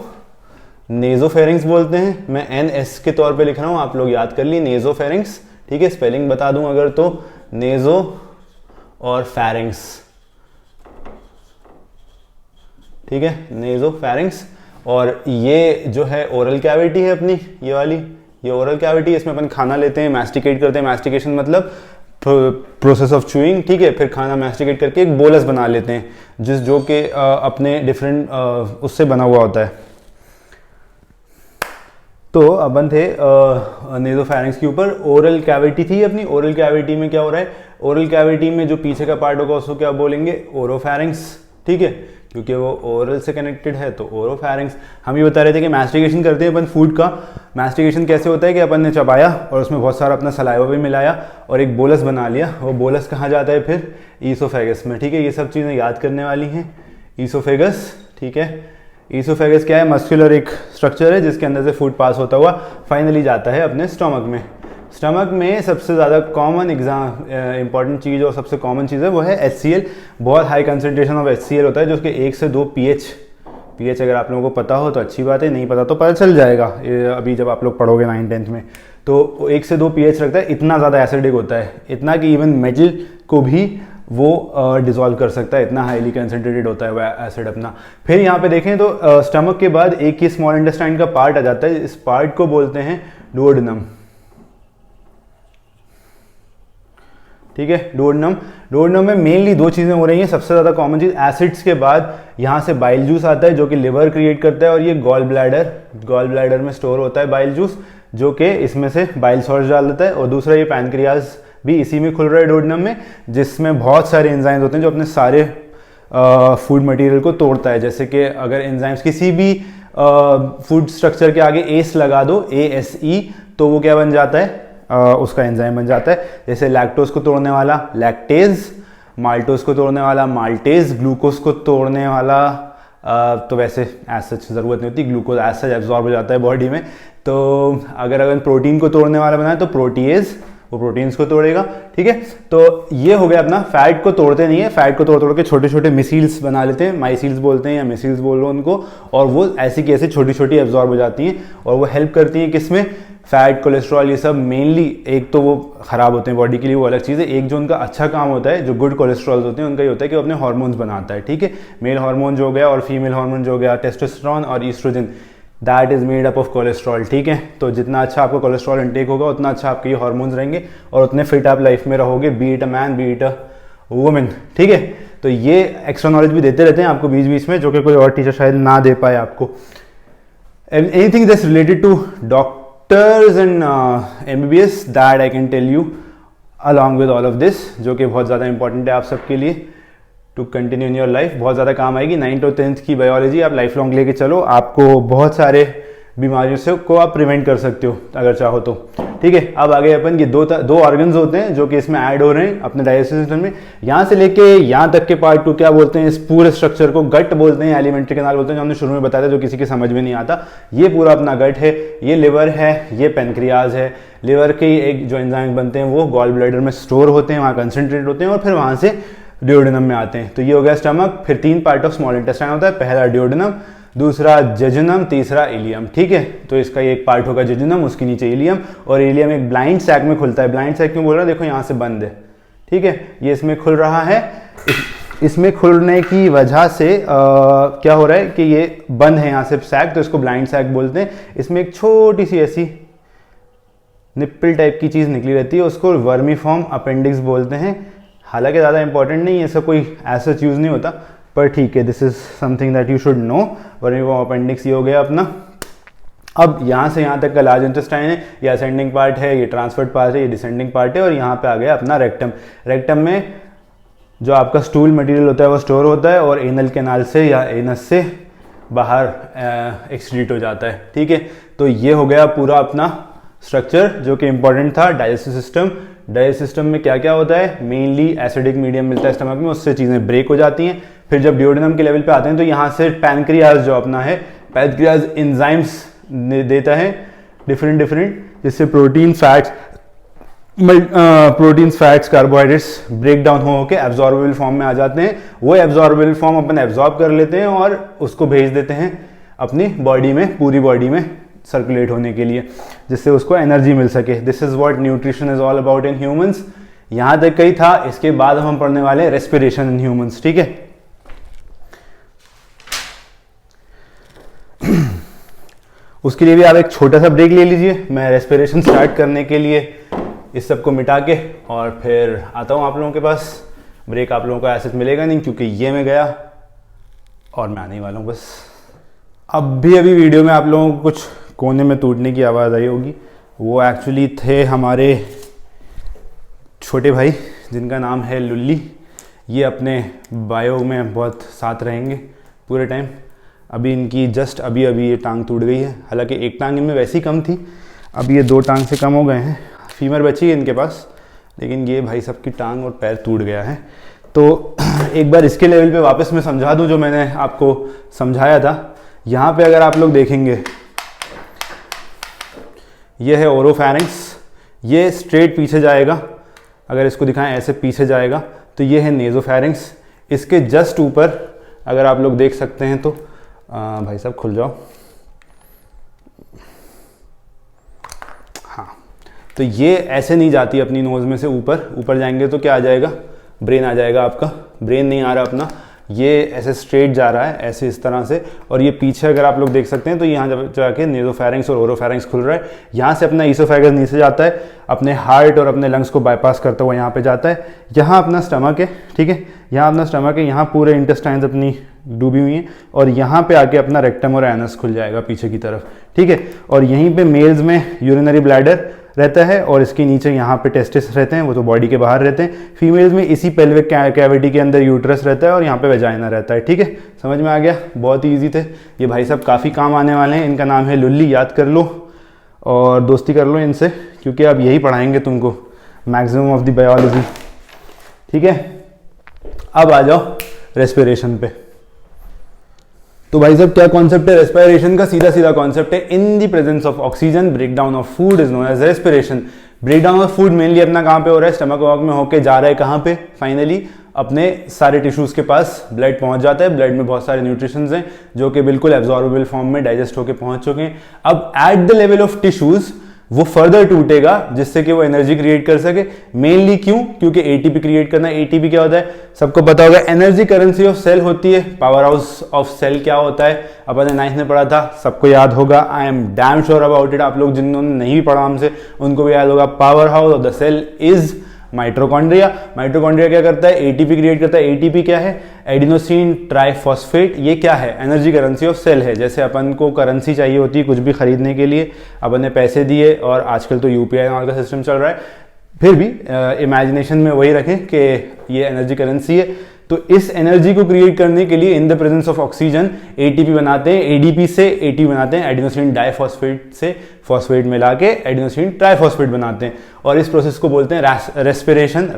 S1: नेजोफेरिंग्स बोलते हैं। मैं NS के तौर पे लिख रहा हूँ, आप लोग याद कर लिए, नेजोफेरिंग्स, ठीक है। स्पेलिंग बता दूं अगर तो, नेजो और फेरिंग्स, ठीक है, नेजोफेरिंग्स। और ये जो है ओरल कैविटी है अपनी, ये वाली, ये ओरल कैविटी, इसमें अपन खाना लेते हैं, मैस्टिकेट करते हैं। मैस्टिकेशन मतलब प्रोसेस ऑफ चूइंग, ठीक है। फिर खाना मैस्टिकेट करके एक बोलस बना लेते हैं, जो कि अपने डिफरेंट उससे बना हुआ होता है। तो अपन थे नेजोफेरिंग्स के ऊपर। ओरल कैविटी थी अपनी। ओरल कैविटी में क्या हो रहा है, ओरल कैविटी में जो पीछे का पार्ट होगा उसको क्या बोलेंगे, ओरोफेरिंग्स, ठीक है, क्योंकि वो ओरल से कनेक्टेड है तो ओरोफेरिंग्स। हम ये बता रहे थे कि मैस्टिकेशन करते हैं अपन फूड का। मैस्टिकेशन कैसे होता है कि अपन ने चबाया और उसमें बहुत सारा अपना सलाइवा भी मिलाया और एक बोलस बना लिया। वो बोलस कहाँ जाता है फिर, ईसोफेगस में, ठीक है। ये सब चीज़ें याद करने वाली हैं। ईसोफेगस, ठीक है। ईसोफेगस क्या है, मस्कुलर एक स्ट्रक्चर है जिसके अंदर से फूड पास होता हुआ फाइनली जाता है अपने स्टमक में। स्टमक में सबसे ज़्यादा कॉमन इंपॉर्टेंट चीज़ और सबसे कॉमन चीज़ है वो है HCl। बहुत हाई कंसनट्रेशन ऑफ HCl होता है, जो उसके 1 से 2 pH अगर आप लोगों को पता हो तो अच्छी बात है, नहीं पता तो पता चल जाएगा अभी जब आप लोग पढ़ोगे 9th-10th में। तो 1 से 2 pH रखता है, इतना ज़्यादा एसिडिक होता है, इतना कि इवन मेटल को भी वो डिसॉल्व कर सकता है, इतना हाईली कंसनट्रेटेड होता है वो एसिड अपना। फिर यहाँ पे देखें तो स्टमक के बाद एक ही स्मॉल इंटेस्टाइन का पार्ट आ जाता है, इस पार्ट को बोलते हैं डुओडेनम, ठीक है। डुओडेनम में मेनली 2 चीज़ें हो रही हैं। सबसे ज़्यादा कॉमन चीज़, एसिड्स के बाद यहाँ से बाइल जूस आता है जो कि लिवर क्रिएट करता है, और ये गॉल ब्लैडर में स्टोर होता है बाइल जूस, जो कि इसमें से बाइल सॉल्ट डाल देता है। और दूसरा ये पैनक्रियाज भी इसी में खुल रहा है डुओडेनम में, जिसमें बहुत सारे एंजाइम्स होते हैं जो अपने सारे फूड मटेरियल को तोड़ता है। जैसे कि अगर एंजाइम्स किसी भी फूड स्ट्रक्चर के आगे एस लगा दो, ASE, तो वो क्या बन जाता है, उसका एंजाइम बन जाता है। जैसे लैक्टोज को तोड़ने वाला लैक्टेज, माल्टोज को तोड़ने वाला माल्टेज, ग्लूकोज को तोड़ने वाला तो वैसे ऐसा ज़रूरत नहीं होती, ग्लूकोज ऐसा एब्जॉर्ब हो जाता है बॉडी में। तो अगर प्रोटीन को तोड़ने वाला बनाए तो प्रोटीएज, वो प्रोटीन्स को तोड़ेगा, ठीक है। तो ये हो गया अपना। फैट को तोड़ते नहीं है, फैट को तोड़ के छोटे छोटे मिसील्स बना लेते हैं, माइसील्स बोलते हैं या मिसील्स बोल लो उनको, और वो ऐसी की ऐसी छोटी छोटी एब्जॉर्ब हो जाती हैं और वो हेल्प करती हैं किसमें, फैट, कोलेस्ट्रॉल, ये सब मेनली। एक तो वो ख़राब होते हैं बॉडी के लिए, वो अलग चीज़ है। एक जो उनका अच्छा काम होता है, जो गुड कोलेस्ट्रॉल होते हैं, उनका ये होता है कि वो अपने हार्मोन्स बनाता है, ठीक है। मेल हार्मोन जो हो गया और फीमेल हार्मोन जो हो गया, टेस्टोस्टेरोन और oestrogen, that is made up of cholesterol, ठीक है। तो जितना अच्छा आपका कोलेस्ट्रॉल इंटेक होगा उतना अच्छा आपके ये हार्मोन्स रहेंगे और उतने फिट आप लाइफ में रहोगे, B it a man, B it a women, ठीक है। तो ये एक्स्ट्रा नॉलेज भी देते रहते हैं आपको बीच बीच में, जो कि कोई और टीचर शायद ना दे पाए आपको। Anything that's related to doctors and MBBS that I can tell you along with all of this, जो कि बहुत ज़्यादा इंपॉर्टेंट है आप सबके लिए to continue in your life, बहुत ज़्यादा काम आएगी। 9th और 10th की बायोलॉजी आप लाइफ लॉन्ग लेके चलो, आपको बहुत सारे बीमारियों से को आप प्रिवेंट कर सकते हो अगर चाहो तो, ठीक है। अब आगे अपन ये दो ऑर्गन्स होते हैं जो कि इसमें ऐड हो रहे हैं अपने डाइजेस्टिव सिस्टम में। यहाँ से लेके यहाँ तक के पार्ट को क्या बोलते हैं, इस पूरे स्ट्रक्चर को गट बोलते हैं, एलिमेंट्री कैनाल बोलते हैं, जो हमने शुरू में बताया था, जो किसी के समझ में नहीं आता। ये पूरा अपना गट है, ये लिवर है, ये पेनक्रियाज है। लिवर के एक जो एंजाइम बनते हैं वो गॉल ब्लैडर में स्टोर होते हैं, वहाँ कंसनट्रेट होते हैं और फिर वहाँ से डिओडेनम में आते हैं। तो ये हो गया स्टमक। फिर 3 पार्ट ऑफ स्मॉल इंटेस्टाइन होता है, पहला डिओडेनम, दूसरा जेजुनम, तीसरा इलियम, ठीक है। तो इसका एक पार्ट होगा जेजुनम, उसके नीचे इलियम, और इलियम एक ब्लाइंड सैक में खुलता है। ब्लाइंड सैक क्यों बोल रहा है, देखो यहाँ से बंद है, ठीक है, ये इसमें खुल रहा है। इसमें खुलने की वजह से क्या हो रहा है कि ये बंद है यहाँ से सैक, तो इसको ब्लाइंड सैक बोलते हैं। इसमें एक छोटी सी ऐसी निप्पल टाइप की चीज़ निकली रहती है, उसको वर्मीफॉर्म अपेंडिक्स बोलते हैं। हालांकि ज़्यादा इंपॉर्टेंट नहीं है, ऐसा कोई ऐसा यूज़ नहीं होता, पर ठीक है, this is something that you should know. Vermiform appendix ये हो गया अपना। अब यहाँ से यहाँ तक का लार्ज इंटेस्टाइन है, ये असेंडिंग पार्ट है, ये ट्रांसफर्ड पार्ट है, ये डिसेंडिंग पार्ट है, और यहाँ पे आ गया अपना रेक्टम। रेक्टम में जो आपका स्टूल मटेरियल होता है वो स्टोर होता है और एनल कैनाल से या एनस से बाहर एक्सक्रीट हो जाता है, ठीक है। तो ये हो गया पूरा अपना स्ट्रक्चर जो कि इंपॉर्टेंट था, डाइजेस्टिव सिस्टम। डाइजेस्टिव सिस्टम में क्या क्या होता है, मेनली एसिडिक मीडियम मिलता है स्टमक में, उससे चीज़ें ब्रेक हो जाती हैं। फिर जब ड्यूडेनम के लेवल पे आते हैं तो यहाँ से पैनक्रियाज जो अपना है, पैनक्रियाज एंजाइम्स देता है डिफरेंट, जिससे proteins fats carbohydrates break down हो के एब्जॉर्बेबल फॉर्म में आ जाते हैं। वो एब्जॉर्बेबल फॉर्म अपन एब्जॉर्ब कर लेते हैं और उसको भेज देते हैं अपनी बॉडी में, पूरी बॉडी में सर्कुलेट होने के लिए, जिससे उसको एनर्जी मिल सके। This is what nutrition is all about in humans. यहां तक कही था। इसके बाद हम पढ़ने वाले हैं रेस्पिरेशन इन ह्यूमंस, ठीक है। उसके लिए भी आप एक छोटा सा ब्रेक ले लीजिए। मैं रेस्पिरेशन स्टार्ट करने के लिए इस सब को मिटा के और फिर आता हूँ आप लोगों के पास। ब्रेक आप लोगों को ऐसे मिलेगा नहीं, क्योंकि ये मैं गया और मैं आने ही वाला हूँ बस। अभी वीडियो में आप लोगों को कुछ कोने में टूटने की आवाज़ आई होगी। वो एक्चुअली थे हमारे छोटे भाई, जिनका नाम है लुल्ली। ये अपने बायो में बहुत साथ रहेंगे पूरे टाइम। अभी इनकी जस्ट अभी ये टांग टूट गई है। हालांकि एक टांग इनमें वैसे ही कम थी, अभी ये 2 टांग से कम हो गए हैं। फीमर बची है इनके पास, लेकिन ये भाई सबकी टांग और पैर टूट गया है। तो एक बार इसके लेवल पे वापस मैं समझा दूं जो मैंने आपको समझाया था। यहाँ पे अगर आप लोग देखेंगे, ये है ओरोफैरिंक्स, ये स्ट्रेट पीछे जाएगा। अगर इसको दिखाएं ऐसे पीछे जाएगा तो ये है नेजोफैरिंक्स। इसके जस्ट ऊपर अगर आप लोग देख सकते हैं तो भाई साहब खुल जाओ, हाँ। तो ये ऐसे नहीं जाती अपनी नोज़ में से ऊपर जाएंगे तो क्या आ जाएगा, ब्रेन आ जाएगा आपका। ब्रेन नहीं आ रहा अपना, ये ऐसे स्ट्रेट जा रहा है ऐसे इस तरह से। और ये पीछे अगर आप लोग देख सकते हैं तो यहाँ जब जाके नेजोफैरिंक्स और ओरोफैरिंक्स खुल रहा है। यहाँ से अपना ईसोफेगस नीचे जाता है, अपने हार्ट और अपने लंग्स को बाईपास करता हुआ यहाँ पे जाता है। यहाँ अपना स्टमक है, ठीक है, यहाँ अपना स्टमक है, यहाँ पूरे इंटेस्टाइन्स अपनी डूबी हुई हैं और यहाँ पे आके अपना रेक्टम और एनस खुल जाएगा पीछे की तरफ, ठीक है। और यहीं पे मेल्स में यूरिनरी ब्लैडर रहता है और इसके नीचे यहाँ पे टेस्टिस रहते हैं, वो तो बॉडी के बाहर रहते हैं। फीमेल्स में इसी पेल्विक कैविटी के अंदर यूट्रस रहता है और यहाँ पे वेजाइना रहता है, ठीक है। समझ में आ गया, बहुत ही ईजी थे ये भाई साहब, काफ़ी काम आने वाले हैं। इनका नाम है लुल्ली, याद कर लो और दोस्ती कर लो इनसे, क्योंकि अब यही पढ़ाएंगे तुमको मैक्सिमम ऑफ द बायोलॉजी, ठीक है। अब आ जाओ रेस्पिरेशन पे। तो भाई साहब क्या कॉन्सेप्ट है रेस्पिरेशन का, सीधा कॉन्सेप्ट है। In the presence of oxygen break down of food is known as respiration. Break down of food mainly अपना कहाँ पे हो रहा है, स्टमक वॉक में होके जा रहा है कहाँ पे, फाइनली अपने सारे टिश्यूज के पास ब्लड पहुंच जाता है। ब्लड में बहुत सारे न्यूट्रिशंस हैं जो कि बिल्कुल एब्जॉर्बेबल फॉर्म में डाइजेस्ट होके पहुंच चुके हैं। अब at the level of tissues वो फर्दर टूटेगा जिससे कि वो एनर्जी क्रिएट कर सके। मेनली क्यों, क्योंकि एटीपी क्रिएट करना। एटीपी क्या होता है सबको पता होगा, एनर्जी करेंसी ऑफ सेल होती है। पावर हाउस ऑफ सेल क्या होता है अपन ने 9th में पढ़ा था, सबको याद होगा। I am damn sure about it. आप लोग जिन्होंने नहीं भी पढ़ा हमसे उनको भी याद होगा। Power house of the cell is mitochondria. Mitochondria क्या करता है, एटीपी क्रिएट करता है। एटीपी क्या है, एडिनोसिन ट्राइफॉस्फेट। ये क्या है, एनर्जी करेंसी ऑफ सेल है। जैसे अपन को करेंसी चाहिए होती है कुछ भी खरीदने के लिए, अपन ने पैसे दिए और आजकल तो यूपीआई नाम का सिस्टम चल रहा है, फिर भी इमेजिनेशन में वही रखें कि ये एनर्जी करेंसी है। तो इस एनर्जी को क्रिएट करने के लिए इन the presence of oxygen ATP बनाते हैं, एडीपी से एटीपी बनाते हैं, एडिनोसिन डाइफॉस्फेट से फॉस्फेट मिला के एडिनोसिन ट्राइफॉस्फेट बनाते हैं और इस प्रोसेस को बोलते हैं रेस्पिरेशन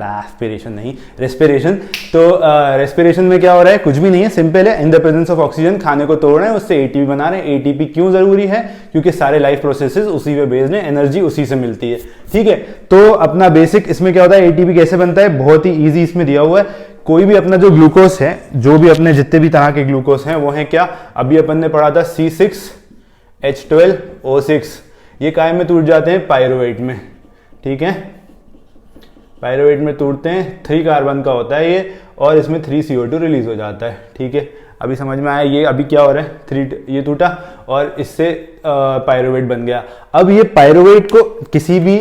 S1: नहीं, रेस्पिरेशन। तो रेस्पिरेशन में क्या हो रहा है, कुछ भी नहीं है, सिंपल है। In the presence of oxygen खाने को तोड़ रहे हैं, उससे एटीपी बना रहे हैं। एटीपी क्यों जरूरी है, क्योंकि सारे लाइफ प्रोसेसेस उसी पे बेस्ड है, एनर्जी उसी से मिलती है, ठीक है। तो अपना बेसिक इसमें क्या होता है, एटीपी कैसे बनता है, बहुत ही ईजी इसमें दिया हुआ है। कोई भी अपना जो ग्लूकोज है, जो भी अपने जितने भी तरह के ग्लूकोज हैं वो है क्या, अभी अपन ने पढ़ा था C6H12O6। ये काय में टूट जाते हैं, पायरुवेट में, ठीक है। पायरुवेट में टूटते हैं, 3 कार्बन का होता है ये और इसमें 3 CO2 रिलीज हो जाता है, ठीक है। अभी समझ में आया ये अभी क्या हो रहा है, 3 ये टूटा और इससे पायरुवेट बन गया। अब ये पायरुवेट को किसी भी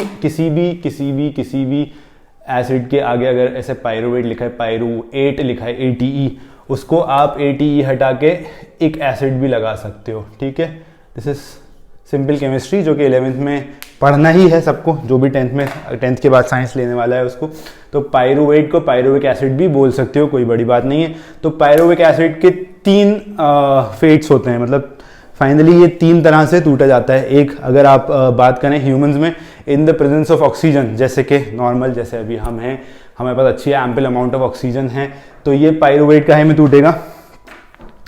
S1: एसिड के आगे अगर ऐसे पायरुवेट लिखा है, पायरुएट लिखा है, ATE, उसको आप ATE हटा के एक एसिड भी लगा सकते हो, ठीक है। दिस इज सिंपल केमिस्ट्री जो कि 11th में पढ़ना ही है सबको, जो भी 10th के बाद साइंस लेने वाला है उसको। तो पायरुवेट को पायरुविक एसिड भी बोल सकते हो, कोई बड़ी बात नहीं है। तो पायरुविक एसिड के 3 फेट्स होते हैं, मतलब फाइनली ये 3 तरह से टूटा जाता है। एक अगर आप बात करें ह्यूमंस में, इन द प्रेजेंस ऑफ ऑक्सीजन, जैसे कि नॉर्मल जैसे अभी हम हैं, हमारे पास अच्छी एम्पल अमाउंट ऑफ ऑक्सीजन है, तो ये पायरुवेट काहे में टूटेगा,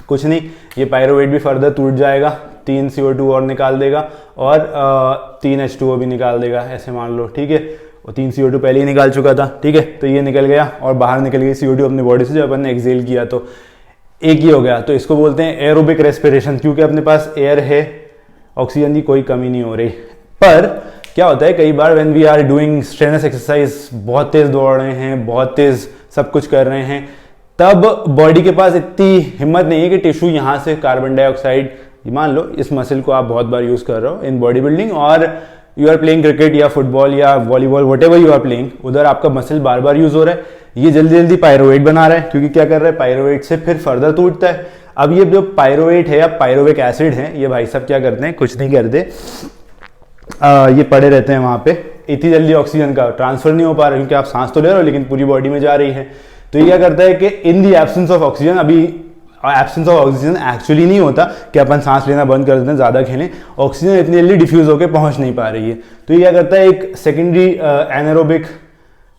S1: कुछ नहीं, ये पायरुवेट भी फर्दर टूट जाएगा, 3 CO2 और निकाल देगा और 3 H2O भी निकाल देगा, ऐसे मान लो, ठीक है। और 3 CO2 पहले ही निकाल चुका था, ठीक है, तो ये निकल गया और बाहर निकल गई CO2 अपनी बॉडी से, जब अपन ने एक्सेल किया तो एक ही हो गया। तो इसको बोलते हैं एरोबिक रेस्पिरेशन, क्योंकि अपने पास एयर है, ऑक्सीजन की कोई कमी नहीं हो रही। पर क्या होता है कई बार when we are doing strenuous exercise, बहुत तेज दौड़ रहे हैं, बहुत तेज सब कुछ कर रहे हैं, तब बॉडी के पास इतनी हिम्मत नहीं है कि टिश्यू यहाँ से कार्बन डाइऑक्साइड, मान लो इस मसल को आप बहुत बार यूज कर रहे हो इन बॉडी बिल्डिंग, और यू आर प्लेइंग क्रिकेट या फुटबॉल या volleyball, whatever you are playing, उधर आपका मसल बार बार यूज हो रहा है, ये जल्दी जल्दी पायरुवेट बना रहा है, क्योंकि क्या कर रहा है, पायरुवेट से फिर फर्दर टूटता है। अब ये जो पायरुवेट है या पायरुविक एसिड है, ये भाई साहब क्या करते हैं, कुछ नहीं करते, ये पड़े रहते हैं वहां पे, इतनी जल्दी ऑक्सीजन का ट्रांसफर नहीं हो पा रहा, क्योंकि आप सांस तो ले रहे हो लेकिन पूरी बॉडी में जा रही है। तो ये क्या करता है कि इन दी एब्सेंस ऑफ ऑक्सीजन, अभी एब्सेंस ऑफ ऑक्सीजन एक्चुअली नहीं होता कि अपन सांस लेना बंद कर देते हैं, ज़्यादा खेलें, ऑक्सीजन इतनी जल्दी डिफ्यूज होकर पहुंच नहीं पा रही है। तो ये क्या करता है, एक सेकेंडरी एनारोबिक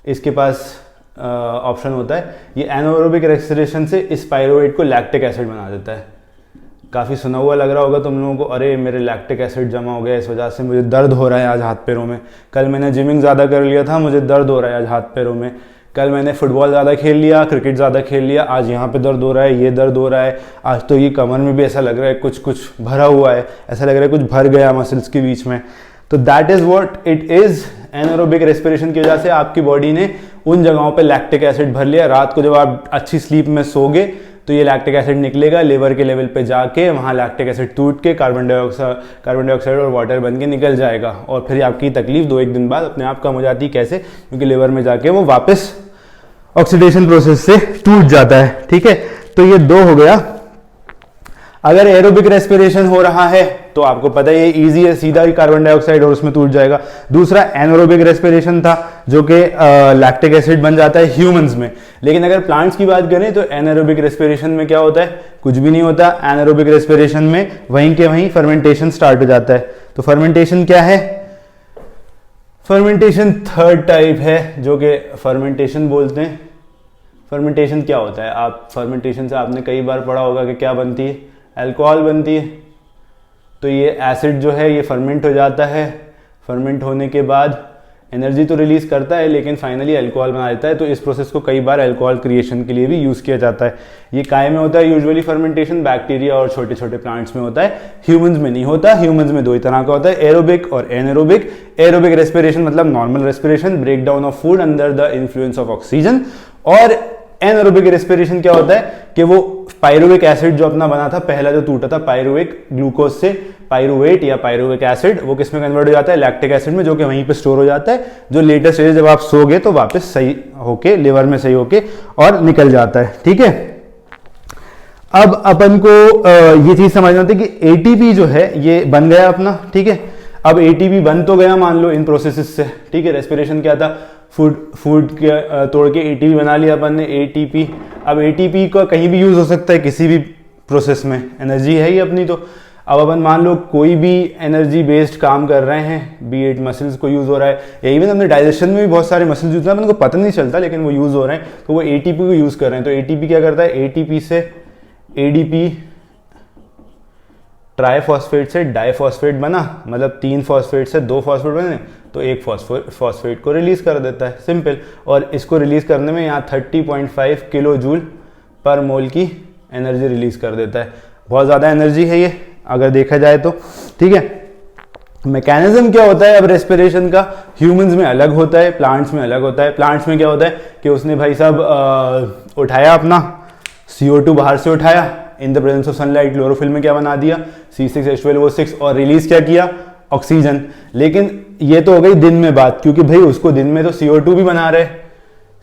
S1: इसके पास ऑप्शन होता है, ये एनारोबिक रेस्पिरेशन से इस पायरुवेट को लैक्टिक एसिड बना देता है। काफ़ी सुना हुआ लग रहा होगा तुम लोगों को, अरे मेरे लैक्टिक एसिड जमा हो गया, इस वजह से मुझे दर्द हो रहा है आज हाथ पैरों में, कल मैंने जिमिंग ज़्यादा कर लिया था, मुझे दर्द हो रहा है आज हाथ पैरों में, कल मैंने फुटबॉल ज़्यादा खेल लिया, क्रिकेट ज़्यादा खेल लिया, आज यहाँ पे दर्द हो रहा है, ये दर्द हो रहा है, आज तो ये कमर में भी ऐसा लग रहा है कुछ कुछ भरा हुआ है, ऐसा लग रहा है कुछ भर गया मसल्स के बीच में। तो that is what it is, anaerobic respiration की वजह से आपकी बॉडी ने उन जगहों पे लैक्टिक एसिड भर लिया। रात को जब आप अच्छी स्लीप में सोगे तो ये लैक्टिक एसिड निकलेगा, लिवर के लेवल पे जाके वहाँ लैक्टिक एसिड टूट के कार्बन डाइऑक्साइड और वाटर बन के निकल जाएगा, और फिर आपकी तकलीफ 2-1 दिन बाद अपने आप कम हो जाती है। कैसे? क्योंकि लिवर में जाके वो वापस ऑक्सीडेशन प्रोसेस से टूट जाता है, ठीक है। तो ये 2 हो गया। अगर एरोबिक रेस्पिरेशन हो रहा है तो आपको पता है ये इजी है, सीधा ही कार्बन डाइऑक्साइड और उसमें टूट जाएगा। दूसरा एनारोबिक रेस्पिरेशन था जो कि लैक्टिक एसिड बन जाता है ह्यूमंस में। लेकिन अगर प्लांट्स की बात करें तो एनारोबिक रेस्पिरेशन में क्या होता है, कुछ भी नहीं होता। एनारोबिक रेस्पिरेशन में वहीं के वहीं फर्मेंटेशन स्टार्ट हो जाता है। तो फर्मेंटेशन क्या है? फर्मेंटेशन थर्ड टाइप है जो कि फर्मेंटेशन बोलते हैं। फर्मेंटेशन क्या होता है? आप फर्मेंटेशन से आपने कई बार पढ़ा होगा कि क्या बनती है, अल्कोहल बनती है। तो ये एसिड जो है ये फर्मेंट हो जाता है, फर्मेंट होने के बाद एनर्जी तो रिलीज करता है लेकिन फाइनली अल्कोहल बना देता है। तो इस प्रोसेस को कई बार अल्कोहल क्रिएशन के लिए भी यूज किया जाता है। ये काय में होता है यूजुअली फर्मेंटेशन? बैक्टीरिया और छोटे छोटे प्लांट्स में होता है, ह्यूमंस में नहीं होता। ह्यूमंस में 2 ही तरह का होता है, एरोबिक और एनारोबिक। एरोबिक रेस्पिरेशन मतलब normal respiration, break down of food under the influence of oxygen. और एनारोबिक रेस्पिरेशन क्या होता है कि वो पायरुविक एसिड जो अपना बना था, पहला जो टूटा था पायरुविक ग्लूकोज से पायरुवेट या पायरुविक एसिड, वो किसमें कन्वर्ट हो जाता है? लैक्टिक एसिड में, जो कि वहीं पे स्टोर हो जाता है। जो लेटर स्टेज जब आप सोगे तो वापस सही होके लिवर में सही होके और निकल जाता है, ठीक है। अब अपन को ये चीज समझना होती है कि एटीपी जो है ये बन गया अपना, ठीक है। अब एटीपी बन तो गया मान लो इन प्रोसेसेस से, ठीक है। रेस्पिरेशन क्या था? फूड के तोड़ के एटीपी बना लिया अपन ने, एटीपी। अब एटीपी का कहीं भी यूज हो सकता है किसी भी प्रोसेस में, एनर्जी है ही अपनी। तो अब अपन मान लो कोई भी एनर्जी बेस्ड काम कर रहे हैं, बी इट मसल्स को यूज हो रहा है, या इवन अपने डाइजेशन में भी बहुत सारे मसल्स यूज हो रहे हैं, अपन को पता नहीं चलता लेकिन वो यूज हो रहे हैं, तो वो एटीपी को यूज कर रहे हैं। तो एटीपी क्या करता है? एटीपी से एडीपी, ट्राइफॉस्फेट से डाइफॉस्फेट बना, मतलब 3 फॉस्फेट से 2 फॉस्फेट बने तो 1 फॉस्फेट को रिलीज कर देता है, सिंपल। और इसको रिलीज करने में यहाँ 30.5 किलो जूल पर मोल की एनर्जी रिलीज कर देता है। बहुत ज़्यादा एनर्जी है ये अगर देखा जाए तो, ठीक है। मैकेनिज्म क्या होता है अब रेस्पिरेशन का? ह्यूमंस में अलग होता है, प्लांट्स में अलग होता है। प्लांट्स में क्या होता है कि उसने भाई साहब उठाया अपना CO2 बाहर से उठाया, इन the presence of sunlight chlorophyll में क्या बना दिया? C6H12O6, और रिलीज क्या किया? ऑक्सीजन। लेकिन ये तो हो गई दिन में बात, क्योंकि भाई उसको दिन में तो CO2 भी बना रहे,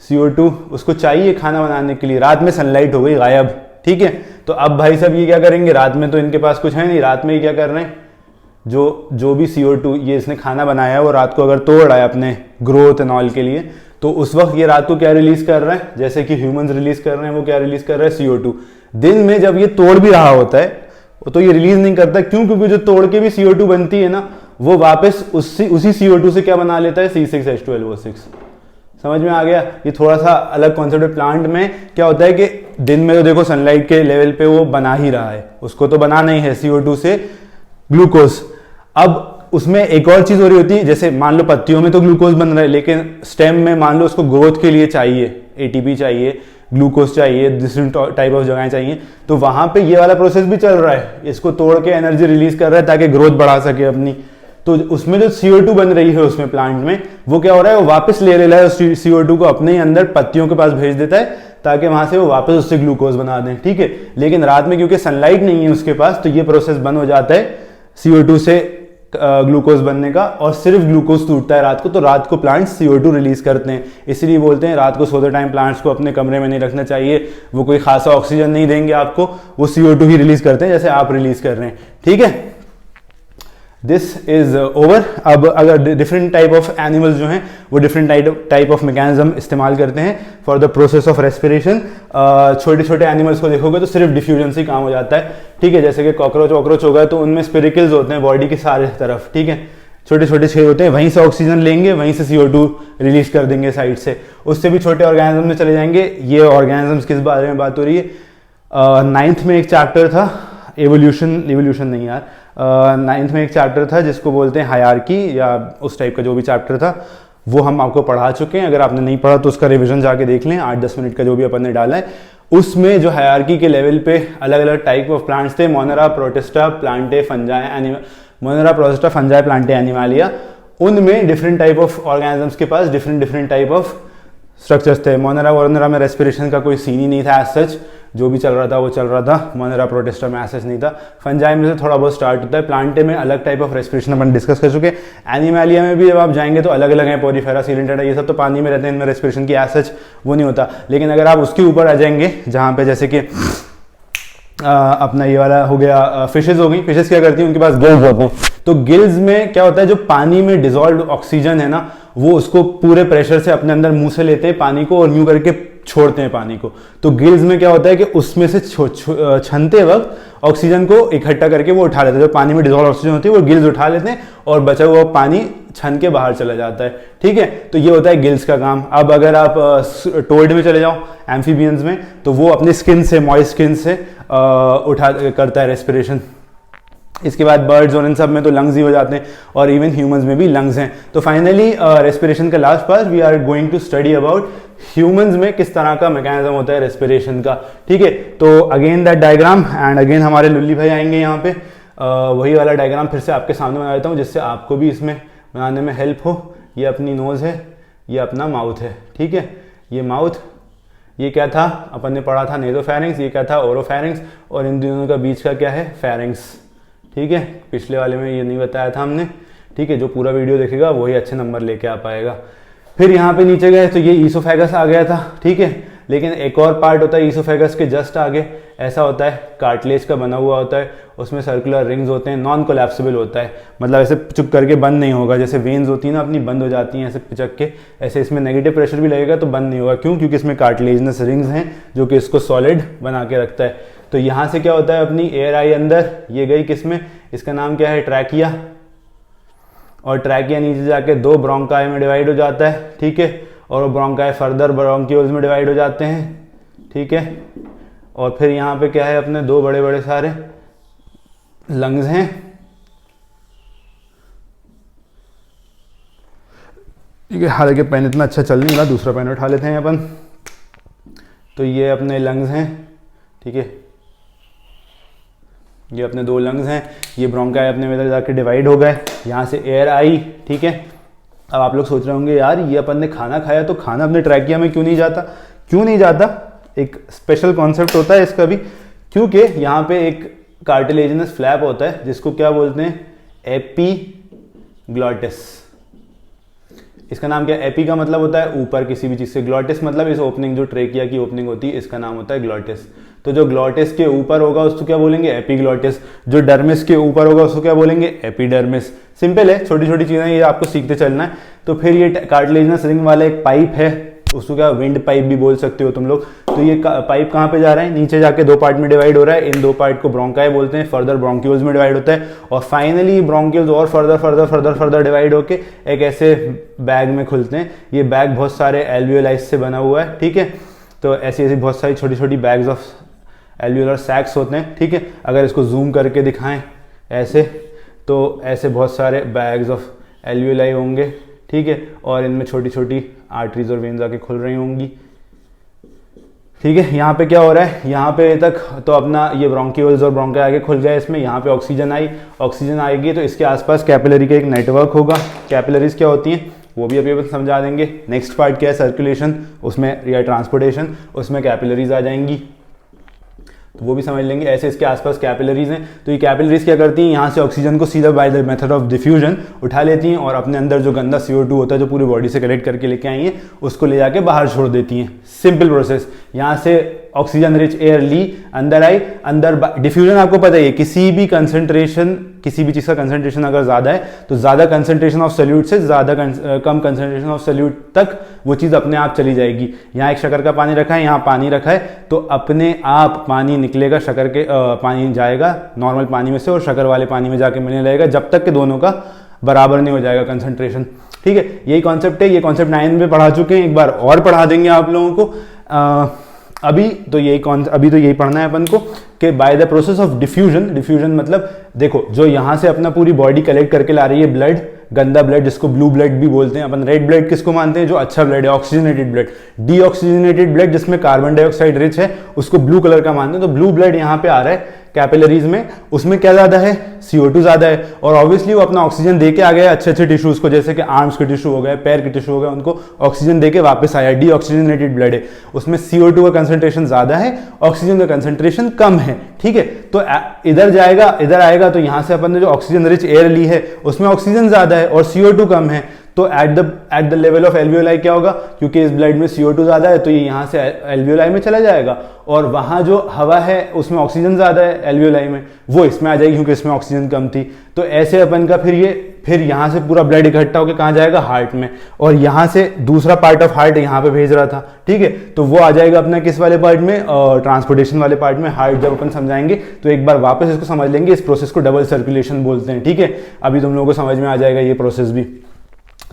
S1: CO2 उसको चाहिए खाना बनाने के लिए। रात में सनलाइट हो गई गायब, ठीक है। तो अब भाई साहब ये क्या करेंगे? रात में तो इनके पास कुछ है नहीं, रात में ये क्या कर रहे हैं? जो भी CO2 ये इसने खाना बनाया है वो रात को अगर तोड़ रहा है अपने ग्रोथ एंड ऑल के लिए, तो उस वक्त ये रात को क्या रिलीज कर रहा है? जैसे कि ह्यूमंस रिलीज कर रहे हैं, वो क्या रिलीज कर रहा है? CO2। दिन में जब ये तोड़ भी रहा होता है तो ये रिलीज नहीं करता। क्यों? क्योंकि जो तोड़ के भी CO2 बनती है ना, वो वापस उसी CO2 से क्या बना लेता है, C6H12O6। समझ में आ गया? ये थोड़ा सा अलग कॉन्सेप्ट है। प्लांट में क्या होता है कि दिन में तो देखो सनलाइट के लेवल पे वो बना ही रहा है, उसको तो बनाना ही है CO2 से ग्लूकोज। अब उसमें एक और चीज हो रही होती है, जैसे मान लो पत्तियों में तो ग्लूकोज बन रहा है, लेकिन स्टेम में मान लो उसको ग्रोथ के लिए चाहिए ATP चाहिए, ग्लूकोज चाहिए, डिफरेंट टाइप ऑफ जगहें चाहिए, तो वहां पे ये वाला प्रोसेस भी चल रहा है, इसको तोड़ के एनर्जी रिलीज कर रहा है ताकि ग्रोथ बढ़ा सके अपनी। तो उसमें जो CO2 बन रही है उसमें प्लांट में, वो क्या हो रहा है, वो वापस ले रहा है CO2 को अपने ही अंदर पत्तियों के पास भेज देता है ताकि वहां से वो वापस उससे ग्लूकोज बना दें। ठीक है, लेकिन रात में क्योंकि सनलाइट नहीं है उसके पास, तो ये प्रोसेस बंद हो जाता है CO2 से ग्लूकोज बनने का, और सिर्फ ग्लूकोज टूटता है रात को। तो रात को प्लांट्स CO2 रिलीज करते हैं, इसलिए बोलते हैं रात को सोते टाइम प्लांट्स को अपने कमरे में नहीं रखना चाहिए, वो कोई खासा ऑक्सीजन नहीं देंगे आपको, वो CO2 ही रिलीज करते हैं जैसे आप रिलीज कर रहे हैं। ठीक है, दिस इज ओवर। अब अगर डिफरेंट टाइप ऑफ एनिमल्स जो हैं वो डिफरेंट टाइप ऑफ मैकेनिज्म इस्तेमाल करते हैं for the process of respiration. छोटे छोटे एनिमल्स को देखोगे तो सिर्फ डिफ्यूजन से काम हो जाता है। ठीक है, जैसे कि कॉकरोच होगा तो उनमें स्पिरिकल्स होते हैं बॉडी के सारे तरफ। ठीक है, छोटे छोटे छेद होते हैं, वहीं से ऑक्सीजन लेंगे, वहीं से CO2 रिलीज कर देंगे साइड से, उससे भी छोटे ऑर्गेनिज्म में चले जाएंगे। ये ऑर्गेनिजम्स किस बारे में बात हो रही है? 9th में एक चैप्टर था एवोल्यूशन नहीं यार, 9th में एक चैप्टर था जिसको बोलते हैं हायरार्की, या उस टाइप का जो भी चैप्टर था वो हम आपको पढ़ा चुके हैं। अगर आपने नहीं पढ़ा तो उसका रिवीजन जाके देख लें, 8-10 मिनट का जो भी अपन ने डाला है। उसमें जो हायरार्की के लेवल पे अलग अलग टाइप ऑफ प्लांट्स थे, Monera, protista, Plantae, fungi, Monera, protista, fungi, Plantae, Animalia. उनमें डिफरेंट टाइप ऑफ ऑर्गेनिजम्स के पास डिफरेंट टाइप ऑफ स्ट्रक्चर्स थे। मोनेरा में रेस्पिरेशन का कोई सीन ही नहीं था एज सच, जो भी चल रहा था वो चल रहा था। मोनेरा, प्रोटिस्टा में एज सच नहीं था। फंजाई में से थोड़ा बहुत स्टार्ट होता है। प्लांटे में अलग type of respiration upon discuss कर चुके हैं। एनिमालिया में भी जब आप जाएंगे तो अलग अलग है, पोरीफेरा, सीलेंटेडा, ये सब तो पानी में रहते हैं, इनमें रेस्पिरेशन की एज सच वो नहीं होता। लेकिन अगर आप उसके ऊपर आ जाएंगे जहाँ पे जैसे कि अपना ये वाला हो गया, फिशेज हो गई। फिशेज क्या करती हैं, उनके पास गिल्स होते हैं। तो गिल्स में क्या होता है, जो पानी में डिजोल्व ऑक्सीजन है ना, वो उसको पूरे प्रेशर से अपने अंदर मुंह से लेते हैं पानी को, और यूं करके छोड़ते हैं पानी को। तो गिल्स में क्या होता है कि उसमें से छनते वक्त ऑक्सीजन को इकट्ठा करके वो उठा लेते हैं। जो पानी में डिजोल्व ऑक्सीजन होती है वो गिल्स उठा लेते हैं, और बचा हुआ पानी छन के बाहर चला जाता है। ठीक है, तो ये होता है गिल्स का काम। अब अगर आप टोड में चले जाओ, एम्फीबियंस में, तो वो अपने स्किन से, मॉइस्ट स्किन से करता है रेस्पिरेशन। इसके बाद बर्ड्स और इन सब में तो लंग्स ही हो जाते हैं, और इवन ह्यूमंस में भी लंग्स हैं। तो फाइनली रेस्पिरेशन का last part we are going to study about humans में किस तरह का मैकेनिज्म होता है रेस्पिरेशन का। ठीक है, तो again that diagram, and again हमारे लुल्ली भाई आएंगे यहाँ पे। वही वाला डायग्राम फिर से आपके सामने बना देता हूँ, जिससे आपको भी इसमें बनाने में हेल्प हो। ये अपनी नोज है, ये अपना माउथ है। ठीक है, ये माउथ, ये क्या था अपन ने पढ़ा था, नेज़ोफेरिंक्स, ये क्या था, ओरोफेरिंक्स, और इन दोनों का बीच का क्या है, फेरिंक्स। ठीक है, पिछले वाले में ये नहीं बताया था हमने। ठीक है, जो पूरा वीडियो देखेगा वही अच्छे नंबर लेके आ पाएगा। फिर यहाँ पे नीचे गए तो ये ईसोफेगस आ गया था। ठीक है, लेकिन एक और पार्ट होता है ईसोफेगस के जस्ट आगे, ऐसा होता है, कार्टिलेज का बना हुआ होता है, उसमें सर्कुलर रिंग्स होते हैं, नॉन कोलैप्सिबल होता है, मतलब ऐसे चुप करके बंद नहीं होगा। जैसे वेन्स होती है ना अपनी, बंद हो जाती हैं ऐसे पिचक के, ऐसे इसमें नेगेटिव प्रेशर भी लगेगा तो बंद नहीं होगा। क्यों? क्योंकि इसमें कार्टिलेजनस रिंग्स हैं जो कि इसको सॉलिड बना के रखता है। तो यहाँ से क्या होता है, अपनी एयर आई अंदर, ये गई किसमें, इसका नाम क्या है, ट्रैकिया, और ट्रैकिया नीचे जाके 2 ब्रोंकाई में डिवाइड हो जाता है। ठीक है, और वो ब्रोंकाई फर्दर ब्रोंक्यूल्स में डिवाइड हो जाते हैं। ठीक है, और फिर यहाँ पे क्या है, अपने 2 बड़े बड़े सारे लंग्स हैं। ठीक है, हालांकि पेन इतना अच्छा चल नहीं रहा, दूसरा पेन उठा लेते हैं अपन। तो ये अपने लंग्स हैं। ठीक है, ये अपने 2 लंग्स हैं, ये ब्रोंकाई अपने में जाके डिवाइड हो गए, यहाँ से एयर आई। ठीक है, अब आप लोग सोच रहे होंगे यार ये अपन ने खाना खाया तो खाना अपने ट्रैकिया में क्यों नहीं जाता? क्यों नहीं जाता? एक स्पेशल कॉन्सेप्ट होता है इसका भी, क्योंकि यहाँ पे एक कार्टिलेजिनस फ्लैप होता है जिसको क्या बोलते हैं, एपीग्लॉटिस। इसका नाम क्या है, एपी का मतलब होता है ऊपर किसी भी चीज से, ग्लॉटिस मतलब इस ओपनिंग, जो ट्रेकिया की ओपनिंग होती है, इसका नाम होता है ग्लॉटिस। तो जो ग्लॉटिस के ऊपर होगा उसको क्या बोलेंगे, एपीग्लॉटिस। जो डर्मिस के ऊपर होगा उसको क्या बोलेंगे, एपिडर्मिस। सिंपल है, छोटी छोटी चीजें ये आपको सीखते चलना है। तो फिर ये कार्टिलेजिनस रिंग वाला एक पाइप है उसको क्या विंड पाइप भी बोल सकते हो तुम लोग। तो ये पाइप कहाँ पे जा रहा है, नीचे जाके दो पार्ट में डिवाइड हो रहा है। इन दो पार्ट को ब्रोंकाई बोलते हैं, फर्दर ब्रोंक्यूल्स में डिवाइड होता है और फाइनली ब्रोंक्यूल्स और further further further further divide होके एक ऐसे बैग में खुलते हैं। ये बैग बहुत सारे एल्वियोलाइज से बना हुआ है, ठीक है। तो ऐसी ऐसी बहुत सारी छोटी छोटी बैग्स ऑफ एल्वियोलर सैक्स होते हैं, ठीक है। अगर इसको जूम करके दिखाएं ऐसे, तो ऐसे बहुत सारे बैग्स ऑफ एल्वियोलाई होंगे, ठीक है। और इनमें छोटी छोटी आर्टरीज और वेन्स आके खुल रही होंगी, ठीक है। यहाँ पे क्या हो रहा है, यहाँ पे तक तो अपना ये ब्रोंक्यूल्स और ब्रोंकाई आगे खुल गया, इसमें यहाँ पे ऑक्सीजन आई, ऑक्सीजन आएगी तो इसके आसपास कैपिलरी का एक नेटवर्क होगा। कैपिलरीज क्या होती हैं वो भी अभी अपन समझा देंगे। नेक्स्ट पार्ट क्या है, सर्कुलेशन, उसमें या ट्रांसपोर्टेशन, उसमें कैपिलरीज आ जाएंगी, तो वो भी समझ लेंगे। ऐसे इसके आसपास कैपिलरीज हैं, तो ये कैपिलरीज क्या करती हैं, यहाँ से ऑक्सीजन को सीधा by the method of diffusion उठा लेती हैं और अपने अंदर जो गंदा CO2 होता है जो पूरी बॉडी से कलेक्ट करके लेके आई हैं उसको ले जाके बाहर छोड़ देती हैं। Simple process. यहाँ से ऑक्सीजन रिच एयर ली, अंदर आई, अंदर डिफ्यूजन आपको पता ही है, किसी भी कंसंट्रेशन, किसी भी चीज़ का कंसंट्रेशन अगर ज़्यादा है तो ज़्यादा कंसंट्रेशन ऑफ सॉल्यूट से ज़्यादा कम कंसंट्रेशन ऑफ सॉल्यूट तक वो चीज़ अपने आप चली जाएगी। यहाँ एक शक्कर का पानी रखा है, यहाँ पानी रखा है, तो अपने आप पानी निकलेगा, शक्कर के पानी जाएगा नॉर्मल पानी में से और शक्कर वाले पानी में जाके मिलने लगेगा जब तक कि दोनों का बराबर नहीं हो जाएगा कंसंट्रेशन, ठीक है। यही कॉन्सेप्ट है, ये कॉन्सेप्ट 9 में पढ़ा चुके हैं, एक बार और पढ़ा देंगे आप लोगों को। अभी तो यही पढ़ना है अपन को कि by the process of diffusion, diffusion मतलब देखो जो यहाँ से अपना पूरी बॉडी कलेक्ट करके ला रही है ब्लड, गंदा ब्लड जिसको ब्लू ब्लड भी बोलते हैं अपन। रेड ब्लड किसको मानते हैं, जो अच्छा ब्लड है, ऑक्सीजनेटेड ब्लड। डीऑक्सीजनेटेड ब्लड जिसमें कार्बन डाइऑक्साइड रिच है उसको ब्लू कलर का मानते हैं। तो ब्लू ब्लड यहाँ पे आ रहा है कैपिलरीज में, उसमें क्या ज्यादा है, CO2 ज्यादा है और ऑब्वियसली वो अपना ऑक्सीजन दे के आ गया अच्छे अच्छे टिश्यूज को, जैसे कि आर्म्स के टिश्यू हो गए, पैर के टिश्यू हो गए, उनको ऑक्सीजन दे के वापस आया। डीऑक्सीजनेटेड ब्लड है, उसमें CO2 का कंसंट्रेशन ज्यादा है, ऑक्सीजन का कंसंट्रेशन कम है, ठीक है। तो इधर जाएगा, इधर आएगा, तो यहाँ से अपन ने जो ऑक्सीजन रिच एयर ली है उसमें ऑक्सीजन ज्यादा है और CO2 कम है, तो at the level of alveoli क्या होगा, क्योंकि इस ब्लड में CO2 ज्यादा है तो ये यहाँ से एल्वियोलाई में चला जाएगा और वहाँ जो हवा है उसमें ऑक्सीजन ज्यादा है एल्वियोलाई में, वो इसमें आ जाएगी क्योंकि इसमें ऑक्सीजन कम थी। तो ऐसे अपन का फिर यहाँ से पूरा ब्लड इकट्ठा होकर कहाँ जाएगा, हार्ट में, और यहाँ से दूसरा पार्ट ऑफ हार्ट यहाँ पे भेज रहा था, ठीक है। तो वो आ जाएगा अपना किस वाले पार्ट में, ट्रांसपोर्टेशन वाले पार्ट में। हार्ट जब अपन समझाएंगे तो एक बार वापस इसको समझ लेंगे, इस प्रोसेस को डबल सर्कुलेशन बोलते हैं, ठीक है। अभी तुम लोगों को समझ में आ जाएगा ये प्रोसेस भी।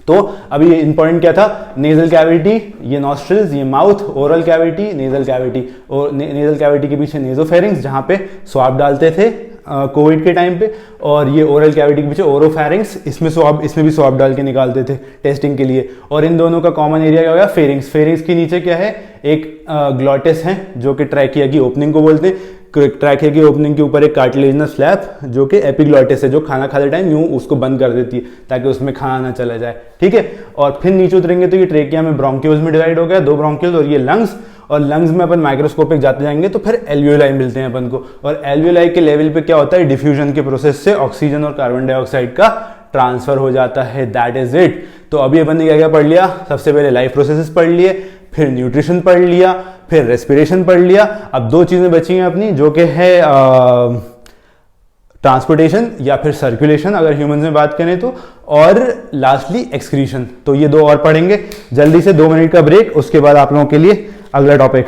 S1: तो अभी इंपॉर्टेंट क्या था, नेजल कैविटी, ये नॉस्ट्रिल्स, ये mouth, oral cavity, nasal cavity, और नेजल कैविटी के पीछे नेजोफेरिंग्स जहाँ पे स्वाब डालते थे कोविड के टाइम पे, और ये ओरल कैविटी के पीछे ओरोफेरिंग्स, इसमें भी स्वाब डाल के निकालते थे टेस्टिंग के लिए। और इन दोनों का कॉमन एरिया क्या हो गया, फेरिंग्स। फेरिंग्स के नीचे क्या है, एक ग्लॉटिस है जो कि ट्रैकिया की ओपनिंग को बोलते हैं। ट्रैकिया की ओपनिंग के ऊपर एक कार्टिलेजनस फ्लैप जो कि एपिग्लॉटिस है, जो खाना खाते टाइम यूं उसको बंद कर देती है ताकि उसमें खाना ना चला जाए, ठीक है। और फिर नीचे उतरेंगे तो ये ट्रेकिया में ब्रोंक्यूल्स में डिवाइड हो गया, 2 ब्रोंक्यूल्स, और ये लंग्स, और लंग्स में अपन माइक्रोस्कोपिक जाते जाएंगे तो फिर एल्वियोलाई मिलते हैं अपन को। और एल्वियोलाई के लेवल पे क्या होता है, डिफ्यूजन के प्रोसेस से ऑक्सीजन और कार्बन डाइऑक्साइड का ट्रांसफर हो जाता है, दैट इज इट। तो अभी अपन ने क्या क्या पढ़ लिया, सबसे पहले लाइफ प्रोसेसेस पढ़ लिए, फिर न्यूट्रिशन पढ़ लिया, फिर रेस्पिरेशन पढ़ लिया। अब 2 चीजें बची हैं अपनी, जो कि है ट्रांसपोर्टेशन या फिर सर्कुलेशन अगर ह्यूमंस में बात करें तो, और लास्टली एक्सक्रीशन। तो ये 2 और पढ़ेंगे। जल्दी से 2 मिनट का ब्रेक, उसके बाद आप लोगों के लिए अगला टॉपिक।